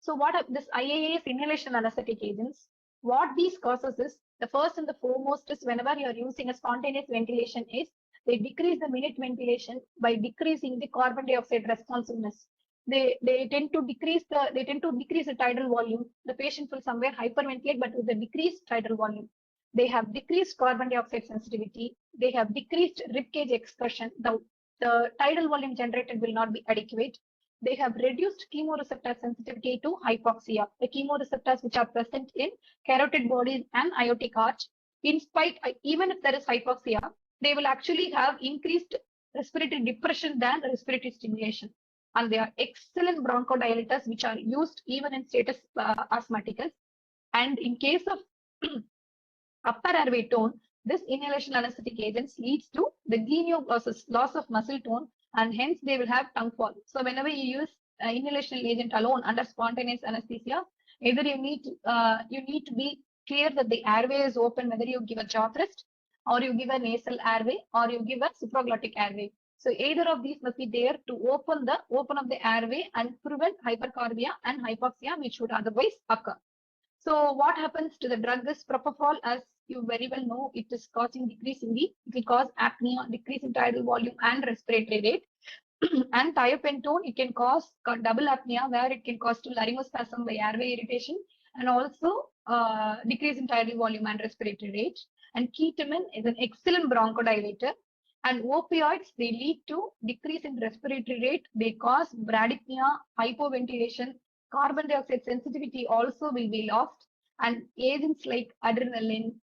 So what are this IAAS inhalation anesthetic agents? What these causes is, the first and the foremost is whenever you are using a spontaneous ventilation is They decrease the minute ventilation by decreasing the carbon dioxide responsiveness. They tend to decrease the tidal volume. The patient will somewhere hyperventilate, but with a decreased tidal volume. They have decreased carbon dioxide sensitivity. They have decreased rib cage expression. The tidal volume generated will not be adequate. They have reduced chemoreceptor sensitivity to hypoxia. The chemoreceptors which are present in carotid bodies and aortic arch, even if there is hypoxia, they will actually have increased respiratory depression than respiratory stimulation. And they are excellent bronchodilators which are used even in status asthmaticus. And in case of upper airway tone, this inhalation anesthetic agents leads to the genioglossus, loss of muscle tone, and hence they will have tongue fall. So whenever you use inhalation agent alone under spontaneous anesthesia, either you need to be clear that the airway is open, whether you give a jaw thrust or you give a nasal airway or you give a supraglottic airway. So either of these must be there to open up the airway and prevent hypercarbia and hypoxia, which would otherwise occur. So what happens to the drug is propofol, as you very well know, it is causing decrease in it will cause apnea, decrease in tidal volume and respiratory rate. And thiopentone, it can cause double apnea, where it can cause to laryngospasm by airway irritation and also decrease in tidal volume and respiratory rate. And ketamine is an excellent bronchodilator. And opioids, they lead to decrease in respiratory rate. They cause bradypnea, hypoventilation, carbon dioxide sensitivity also will be lost. And agents like adrenaline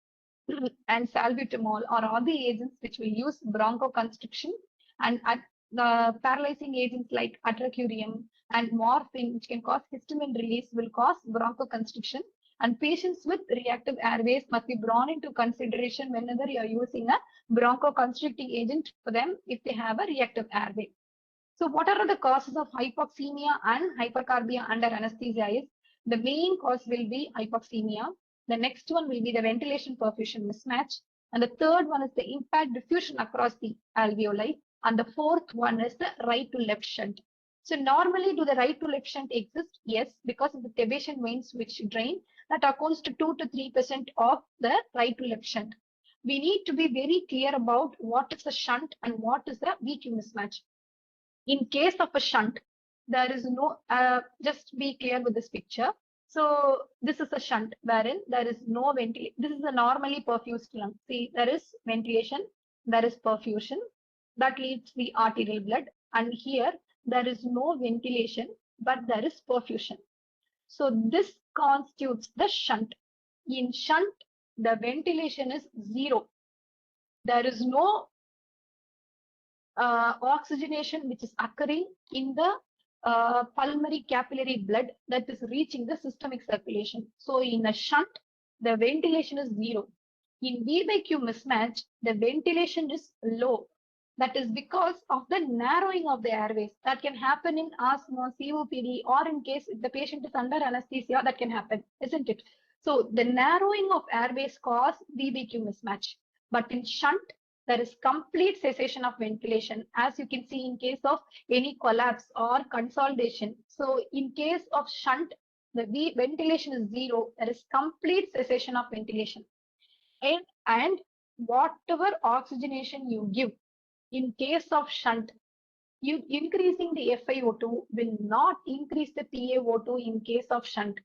and salbutamol are all the agents which will use bronchoconstriction, and the paralyzing agents like atracurium and morphine, which can cause histamine release, will cause bronchoconstriction. And patients with reactive airways must be brought into consideration whenever you are using a bronchoconstricting agent for them if they have a reactive airway. So what are the causes of hypoxemia and hypercarbia under anesthesia is the main cause will be hypoxemia. The next one will be the ventilation perfusion mismatch. And the third one is the impaired diffusion across the alveoli. And the fourth one is the right to left shunt. So normally, do the right to left shunt exist? Yes, because of the Tibetan veins which drain, that accounts to 2 to 3% of the right to left shunt. We need to be very clear about what is the shunt and what is the VQ mismatch. In case of a shunt, there is no, just be clear with this picture. So this is a shunt wherein there is no ventilation. This is a normally perfused lung. See, there is ventilation, there is perfusion that leads the arterial blood. And here there is no ventilation, but there is perfusion. So this constitutes the shunt. In shunt, the ventilation is zero. There is no oxygenation which is occurring in the pulmonary capillary blood that is reaching the systemic circulation. So in a shunt, the ventilation is zero. In V/Q mismatch, the ventilation is low. That is because of the narrowing of the airways. That can happen in asthma, COPD, or in case if the patient is under anesthesia, that can happen, isn't it? So the narrowing of airways cause V/Q mismatch. But in shunt, there is complete cessation of ventilation, as you can see in case of any collapse or consolidation. So in case of shunt, the ventilation is zero. There is complete cessation of ventilation. And whatever oxygenation you give, in case of shunt, you increasing the FiO2 will not increase the PaO2 in case of shunt.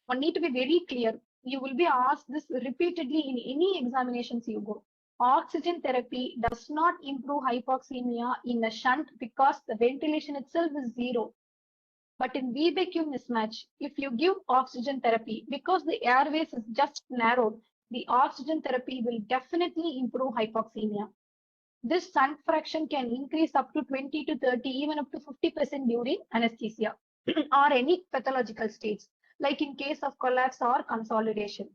One need to be very clear. You will be asked this repeatedly in any examinations you go. Oxygen therapy does not improve hypoxemia in a shunt because the ventilation itself is zero. But in V/Q mismatch, if you give oxygen therapy, because the airways is just narrowed, the oxygen therapy will definitely improve hypoxemia. This shunt fraction can increase up to 20 to 30, even up to 50% during anesthesia or any pathological states, like in case of collapse or consolidation.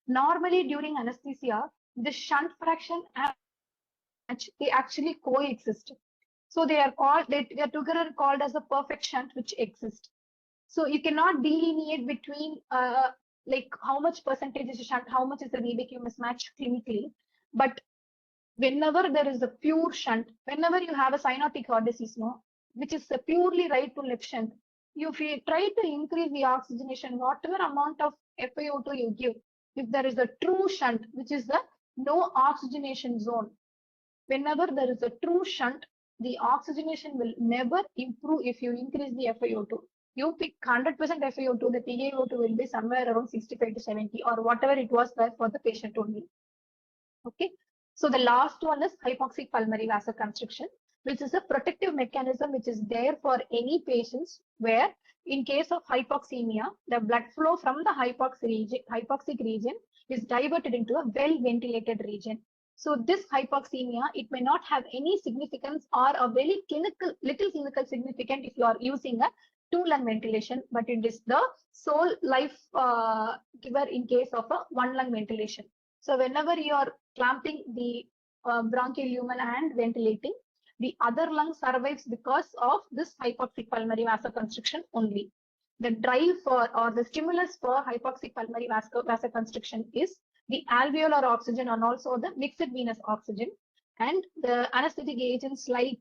Normally, during anesthesia, the shunt fraction and they actually coexist. So they are together called as a perfect shunt which exists. So you cannot delineate between like how much percentage is a shunt, how much is the V/Q mismatch clinically. But whenever there is a pure shunt, whenever you have a cyanotic heart disease, no, which is a purely right to left shunt, if you try to increase the oxygenation, whatever amount of FiO2 you give, if there is a true shunt, which is the no oxygenation zone, Whenever there is a true shunt, the oxygenation will never improve if you increase the FiO2. You pick 100% FiO2, the PaO2 will be somewhere around 65 to 70 or whatever it was there for the patient only. Okay. So the last one is hypoxic pulmonary vasoconstriction, which is a protective mechanism which is there for any patients where in case of hypoxemia, the blood flow from the hypoxic region is diverted into a well-ventilated region. So this hypoxemia, it may not have any significance or a very little clinical significance if you are using a 2-lung ventilation, but it is the sole life giver in case of a 1-lung ventilation. So whenever you are clamping the bronchial lumen and ventilating, the other lung survives because of this hypoxic pulmonary vasoconstriction only. The drive for or the stimulus for hypoxic pulmonary vasoconstriction is the alveolar oxygen and also the mixed venous oxygen. And the anesthetic agents like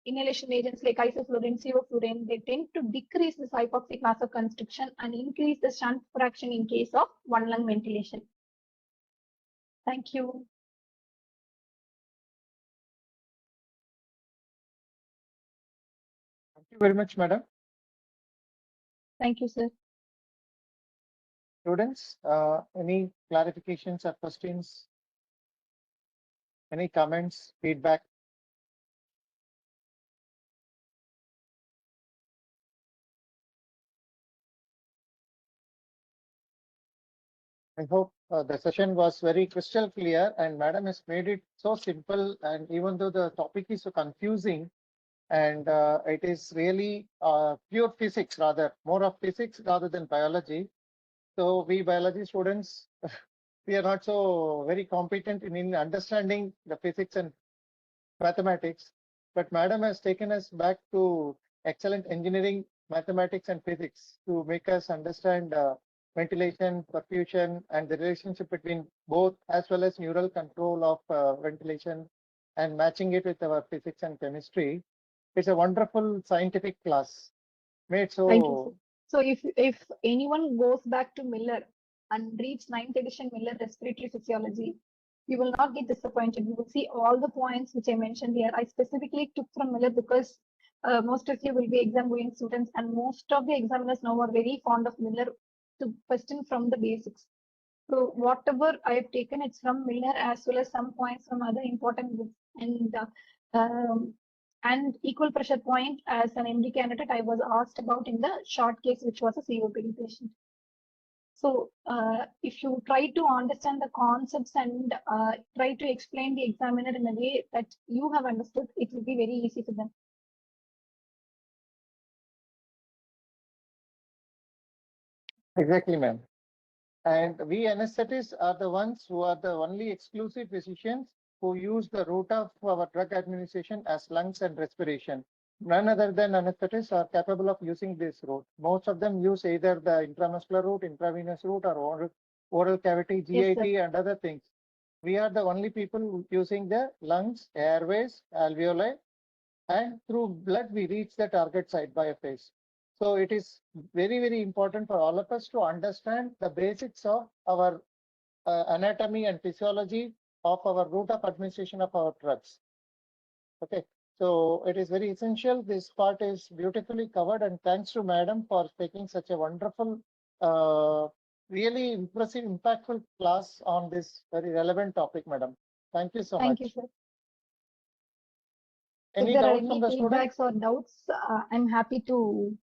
inhalation agents like isoflurane, sevoflurane, they tend to decrease this hypoxic vasoconstriction and increase the shunt fraction in case of 1-lung ventilation. Thank you. Thank you very much, madam. Thank you, sir. Students, any clarifications or questions? Any comments, feedback? I hope the session was very crystal clear and madam has made it so simple, and even though the topic is so confusing and it is really pure physics, rather more of physics rather than biology. So we biology students, we are not so very competent in understanding the physics and mathematics, but madam has taken us back to excellent engineering, mathematics and physics to make us understand ventilation, perfusion, and the relationship between both, as well as neural control of ventilation and matching it with our physics and chemistry. It's a wonderful scientific class made so. Thank you, sir. So if anyone goes back to Miller and reads 9th edition Miller respiratory physiology, you will not get disappointed. You will see all the points which I mentioned here. I specifically took from Miller because most of you will be exam going students and most of the examiners now are very fond of Miller to question from the basics. So whatever I have taken, it's from Miller as well as some points from other important books. And equal pressure point as an MD candidate, I was asked about in the short case, which was a COPD patient. So if you try to understand the concepts and try to explain the examiner in a way that you have understood, it will be very easy for them. Exactly, ma'am. And we anesthetists are the ones who are the only exclusive physicians who use the route of our drug administration as lungs and respiration. None other than anesthetists are capable of using this route. Most of them use either the intramuscular route, intravenous route, or oral cavity, GIT, Yes, and other things. We are the only people using the lungs, airways, alveoli, and through blood we reach the target site by a phase. So it is very, very important for all of us to understand the basics of our anatomy and physiology of our route of administration of our drugs. Okay, so it is very essential. This part is beautifully covered, and thanks to madam for taking such a wonderful, really impressive, impactful class on this very relevant topic, madam. Thank you so Thank much. you, sir. Any If there are doubts any from the students? feedbacks or doubts, I'm happy to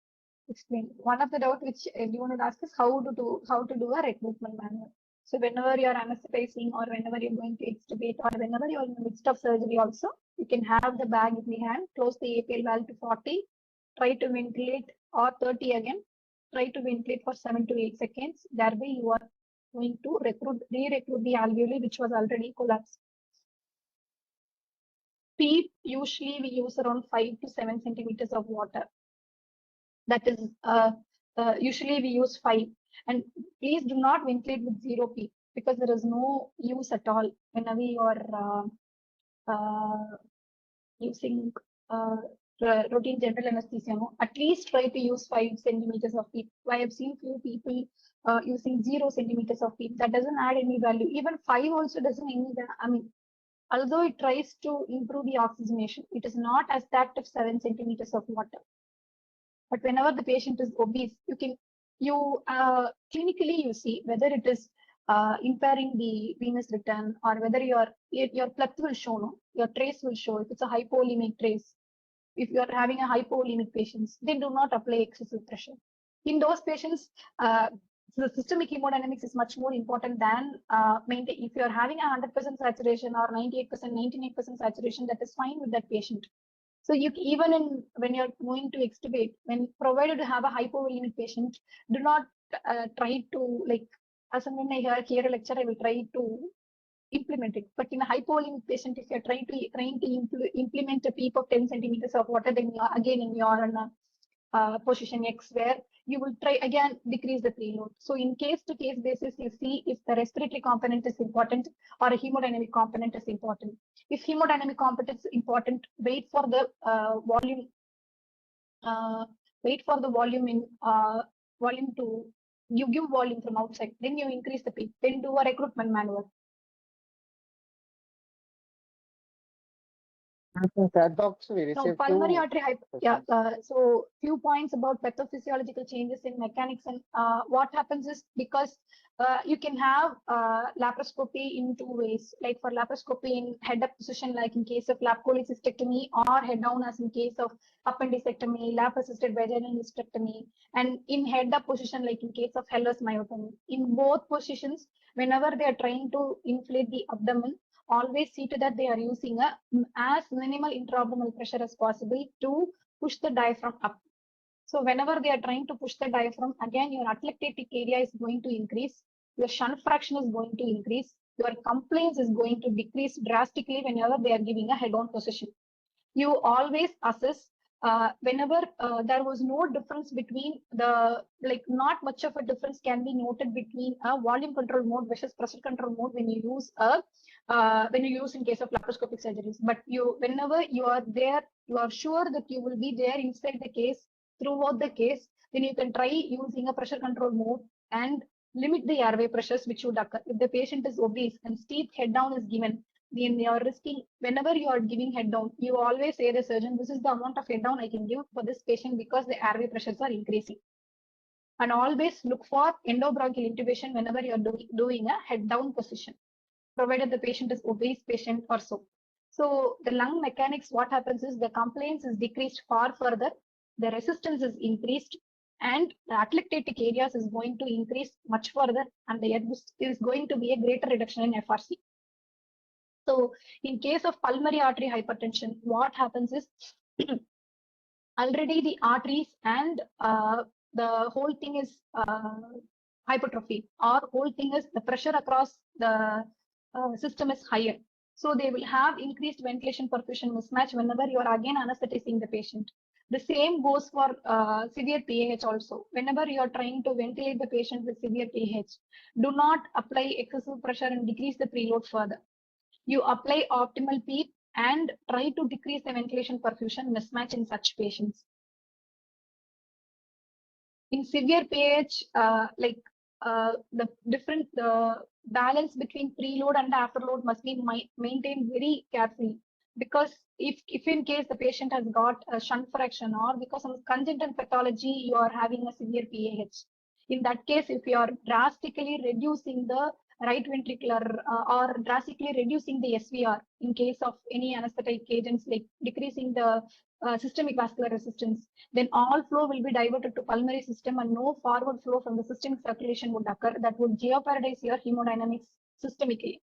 explain. One of the doubt which everyone would ask is how to do a recruitment manual. So whenever you are anesthetizing or whenever you're going to extubate or whenever you're in the midst of surgery also, you can have the bag in the hand, close the APL valve to 40, try to ventilate or 30 again, try to ventilate for 7 to 8 seconds. Thereby you are going to re-recruit the alveoli which was already collapsed. PEEP, usually we use around 5 to 7 centimeters of water. That is, usually we use 5. And please do not ventilate with 0 PEEP because there is no use at all whenever you are using routine general anesthesia. No? At least try to use 5 centimeters of PEEP. I have seen few people using 0 centimeters of PEEP. That doesn't add any value. Even 5 also doesn't any. I mean, although it tries to improve the oxygenation, it is not as that of 7 centimeters of water. But whenever the patient is obese, clinically you see whether it is impairing the venous return, or whether your pleth will show, no? Your trace will show. If it's a hypolimic trace, if you are having a hypolimic patients, they do not apply excessive pressure. In those patients, the systemic hemodynamics is much more important than maintain. If you are having a 100% saturation or 98%, 99% saturation, that is fine with that patient. So you even when you're going to extubate, when provided to have a hypovolemic patient, do not try to, like, as and when I hear a lecture, I will try to implement it. But in a hypovolemic patient, if you're trying to implement a PEEP of 10 centimeters of water, then you're again in your position X, where you will try again decrease the preload. So in case to case basis, you see if the respiratory component is important or a hemodynamic component is important. If hemodynamic component is important, wait for the volume. Wait for the volume in volume to you give volume from outside. Then you increase the PEEP. Then do a recruitment maneuver. Chat box we Now, received pulmonary two artery questions. so few points about pathophysiological changes in mechanics. And what happens is, because you can have laparoscopy in two ways, like for laparoscopy in head up position, like in case of lap cholecystectomy, or head down as in case of appendicectomy, lap assisted vaginal hysterectomy, and in head up position, like in case of Heller's myotomy. In both positions, whenever they are trying to inflate the abdomen, always see to that they are using as minimal intra-abdominal pressure as possible to push the diaphragm up. So whenever they are trying to push the diaphragm, again, your atelectatic area is going to increase, your shunt fraction is going to increase, your compliance is going to decrease drastically whenever they are giving a head-on position. You always assess whenever there was no difference between not much of a difference can be noted between a volume control mode versus pressure control mode when you use in case of laparoscopic surgeries. But whenever you are there, you are sure that you will be there inside the case throughout the case, then you can try using a pressure control mode and limit the airway pressures which would occur. If the patient is obese and steep head down is given, then you are risking, whenever you are giving head down, you always say the surgeon, this is the amount of head down I can give for this patient because the airway pressures are increasing. And always look for endobronchial intubation whenever you are doing a head down position, provided the patient is obese patient or so. So the lung mechanics, what happens is the compliance is decreased far further, the resistance is increased, and the atelectatic areas is going to increase much further, and there is going to be a greater reduction in FRC. So in case of pulmonary artery hypertension, what happens is already the arteries and the whole thing is hypertrophy, or whole thing is the pressure across the system is higher. So they will have increased ventilation perfusion mismatch whenever you are again anesthetizing the patient. The same goes for severe PAH also. Whenever you are trying to ventilate the patient with severe PAH, do not apply excessive pressure and decrease the preload further. You apply optimal PEEP and try to decrease the ventilation perfusion mismatch in such patients. In severe PAH, the balance between preload and afterload must be maintained very carefully, because if in case the patient has got a shunt fraction, or because of congenital pathology you are having a severe PAH, in that case, if you are drastically reducing the right ventricular or drastically reducing the SVR in case of any anesthetic agents, like decreasing the systemic vascular resistance, then all flow will be diverted to pulmonary system and no forward flow from the systemic circulation would occur. That would jeopardize your hemodynamics systemically.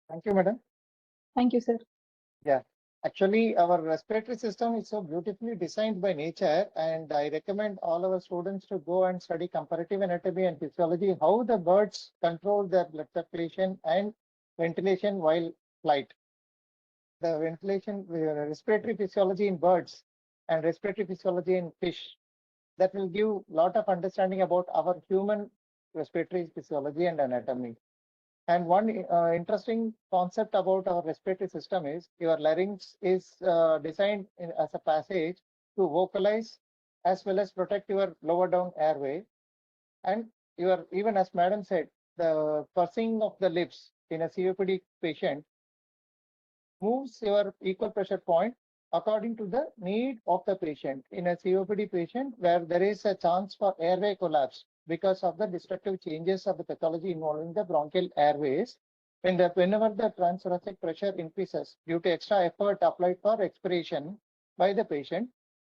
Thank you, madam. Thank you, sir. Yeah, actually, our respiratory system is so beautifully designed by nature, and I recommend all our students to go and study comparative anatomy and physiology, how the birds control their blood circulation and ventilation while flight. The ventilation, respiratory physiology in birds and respiratory physiology in fish, that will give a lot of understanding about our human respiratory physiology and anatomy. And one interesting concept about our respiratory system is your larynx is designed as a passage to vocalize as well as protect your lower down airway. And even as Madam said, the pursing of the lips in a COPD patient moves your equal pressure point according to the need of the patient. In a COPD patient where there is a chance for airway collapse because of the destructive changes of the pathology involving the bronchial airways, whenever the transthoracic pressure increases due to extra effort applied for expiration by the patient,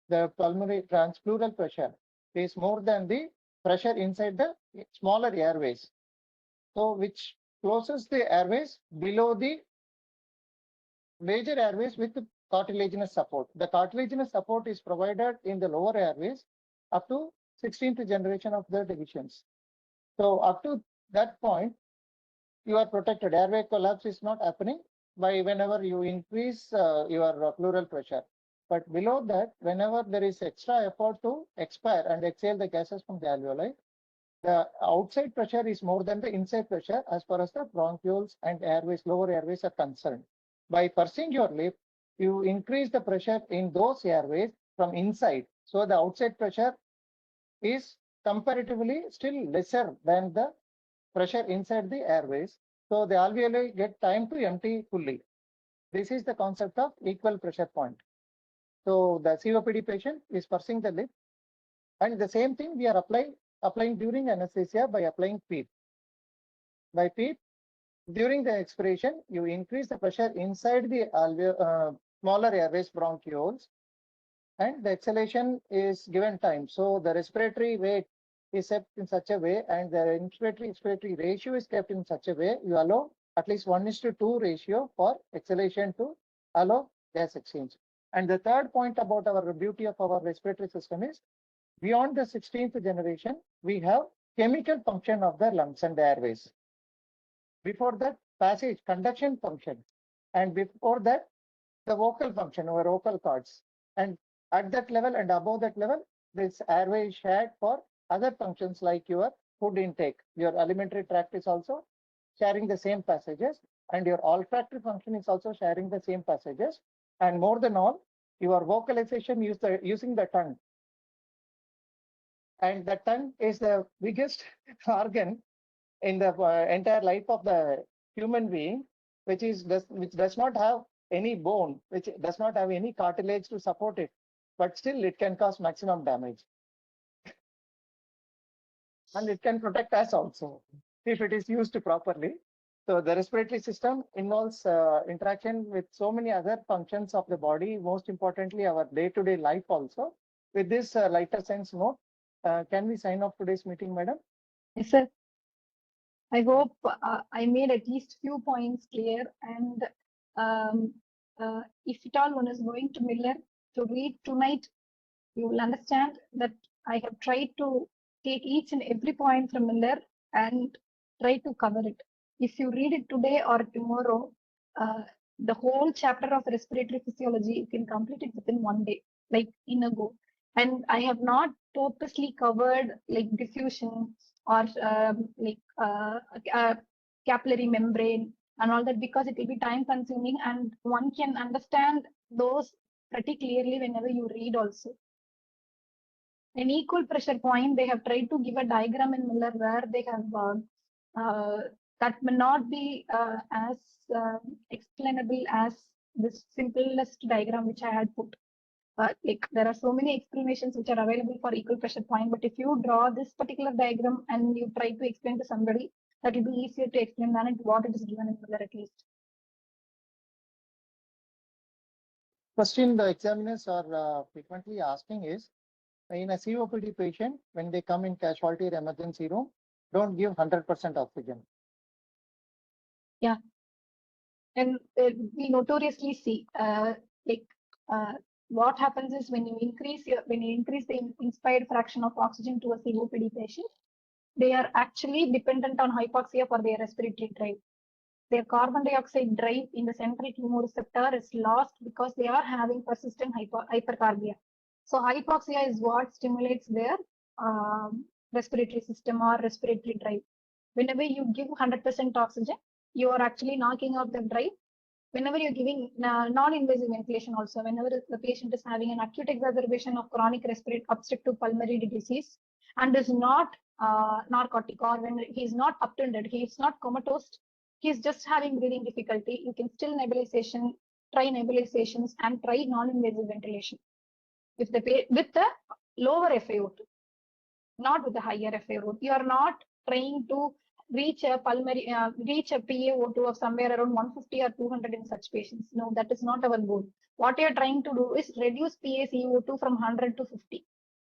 the pulmonary transpleural pressure is more than the pressure inside the smaller airways. So which closes the airways below the major airways with cartilaginous support. The cartilaginous support is provided in the lower airways up to 16th generation of the divisions. So up to that point, you are protected. Airway collapse is not happening by whenever you increase your pleural pressure. But below that, whenever there is extra effort to expire and exhale the gases from the alveoli, the outside pressure is more than the inside pressure as far as the bronchioles and airways, lower airways are concerned. By pursing your lip, you increase the pressure in those airways from inside. So the outside pressure is comparatively still lesser than the pressure inside the airways. So the alveoli get time to empty fully. This is the concept of equal pressure point. So the COPD patient is pursing the lip, and the same thing we are applying during anesthesia by applying PEEP. By PEEP, during the expiration, you increase the pressure inside the smaller airways bronchioles, and the exhalation is given time. So the respiratory rate is set in such a way, and the inspiratory-expiratory ratio is kept in such a way, you allow at least 1:2 ratio for exhalation to allow gas exchange. And the third point about our beauty of our respiratory system is, beyond the 16th generation, we have chemical function of the lungs and the airways. Before that, passage, conduction function. And before that, the vocal function or vocal cords. And at that level and above that level, this airway is shared for other functions like your food intake. Your alimentary tract is also sharing the same passages, and your olfactory function is also sharing the same passages. And more than all, your vocalization using the tongue. And the tongue is the biggest organ in the entire life of the human being, which does not have any bone, which does not have any cartilage to support it, but still it can cause maximum damage. And it can protect us also if it is used properly. So the respiratory system involves interaction with so many other functions of the body, most importantly our day-to-day life also. With this lighter sense note, can we sign off today's meeting, madam? Yes, sir. I hope I made at least few points clear, and if at all one is going to Miller to read tonight, you will understand that I have tried to take each and every point from Miller and try to cover it. If you read it today or tomorrow, the whole chapter of respiratory physiology, you can complete it within one day, like in a go. And I have not purposely covered like diffusion or capillary membrane and all that, because it will be time consuming and one can understand those pretty clearly whenever you read also. An equal pressure point, they have tried to give a diagram in Miller where they have that may not be as explainable as this simplest diagram which I had put. Like there are so many explanations which are available for equal pressure point, but if you draw this particular diagram and you try to explain to somebody, that will be easier to explain than what it is given in Miller at least. Question the examiners are frequently asking is, in a COPD patient, when they come in casualty or emergency room, don't give 100% oxygen. Yeah. And we notoriously see what happens is when you increase the inspired fraction of oxygen to a COPD patient, they are actually dependent on hypoxia for their respiratory drive. Their carbon dioxide drive in the central chemoreceptor is lost because they are having persistent hypercarbia. So hypoxia is what stimulates their respiratory system or respiratory drive. Whenever you give 100% oxygen, you are actually knocking out the drive. Whenever you're giving non-invasive ventilation also, whenever the patient is having an acute exacerbation of chronic respiratory obstructive pulmonary disease and is not narcotic, or when he's not obtunded, he's not comatose, he's just having breathing difficulty, you can still try nebulizations and try non-invasive ventilation with the lower FiO2, not with the higher FiO2. You are not trying to reach a PaO2 of somewhere around 150 or 200 in such patients. No, that is not our goal. What you are trying to do is reduce PaCO2 from 100 to 50.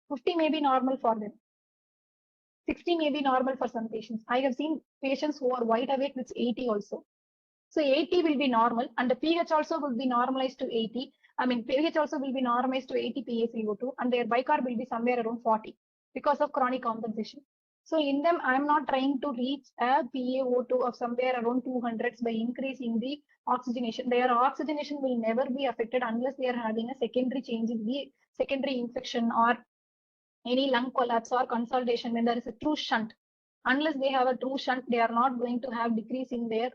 50 may be normal for them. 60 may be normal for some patients. I have seen patients who are wide awake with 80 also. So 80 will be normal, and the pH also will be normalized to 80. pH also will be normalized to 80 PaCO2, and their bicarb will be somewhere around 40 because of chronic compensation. So in them, I'm not trying to reach a PaO2 of somewhere around 200s by increasing the oxygenation. Their oxygenation will never be affected unless they are having a secondary change in the secondary infection or any lung collapse or consolidation when there is a true shunt. Unless they have a true shunt, they are not going to have decrease in their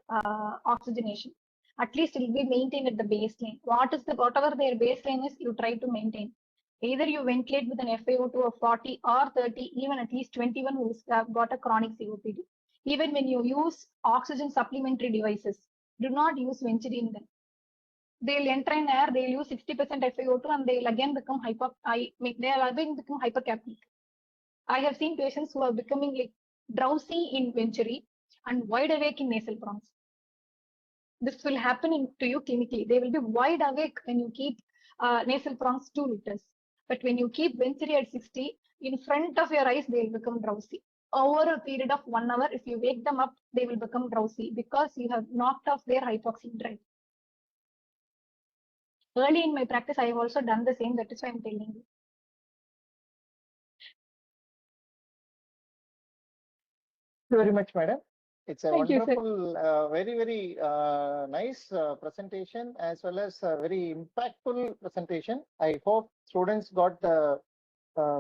oxygenation. At least it will be maintained at the baseline. Whatever their baseline is, you try to maintain. Either you ventilate with an FiO2 of 40 or 30, even at least 21 who have got a chronic COPD. Even when you use oxygen supplementary devices, do not use Venturi in them. They'll enter in air, they'll use 60% FiO2 and they'll again become hypercapnic. I have seen patients who are becoming like drowsy in Venturi and wide awake in nasal bronch. This will happen to you clinically. They will be wide awake when you keep nasal bronch 2 liters. But when you keep Venturi at 60, in front of your eyes, they will become drowsy. Over a period of 1 hour, if you wake them up, they will become drowsy because you have knocked off their hypoxia drive. Early in my practice, I have also done the same. That is why I'm telling you. Thank you very much, madam. It's a Thank you, wonderful, very nice presentation as well as a very impactful presentation. I hope students got the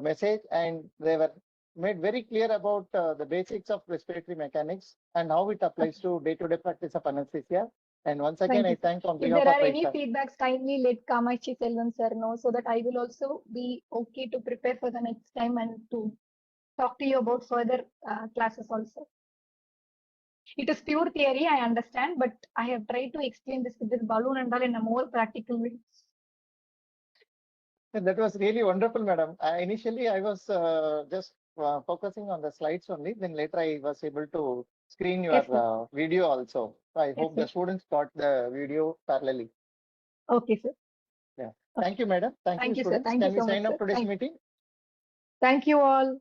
message and they were made very clear about the basics of respiratory mechanics and how it applies to day-to-day practice of anesthesia. And once again, I thank on If behalf there of are any Raisa. feedbacks, kindly let Kamachi Selvan sir know so that I will also be okay to prepare for the next time and to talk to you about further classes also. It is pure theory, I understand, but I have tried to explain this with this balloon and all in a more practical way. That was really wonderful, madam. Initially, I was just focusing on the slides only. Then later, I was able to screen your Yes, video also. I Yes, hope the sir. students got the video parallelly. Okay, sir. Yeah. Okay. Thank you, madam. Thank you, Thank you, sir. students. Thank you Can we so much, sign up sir. today's meeting? Thank you all.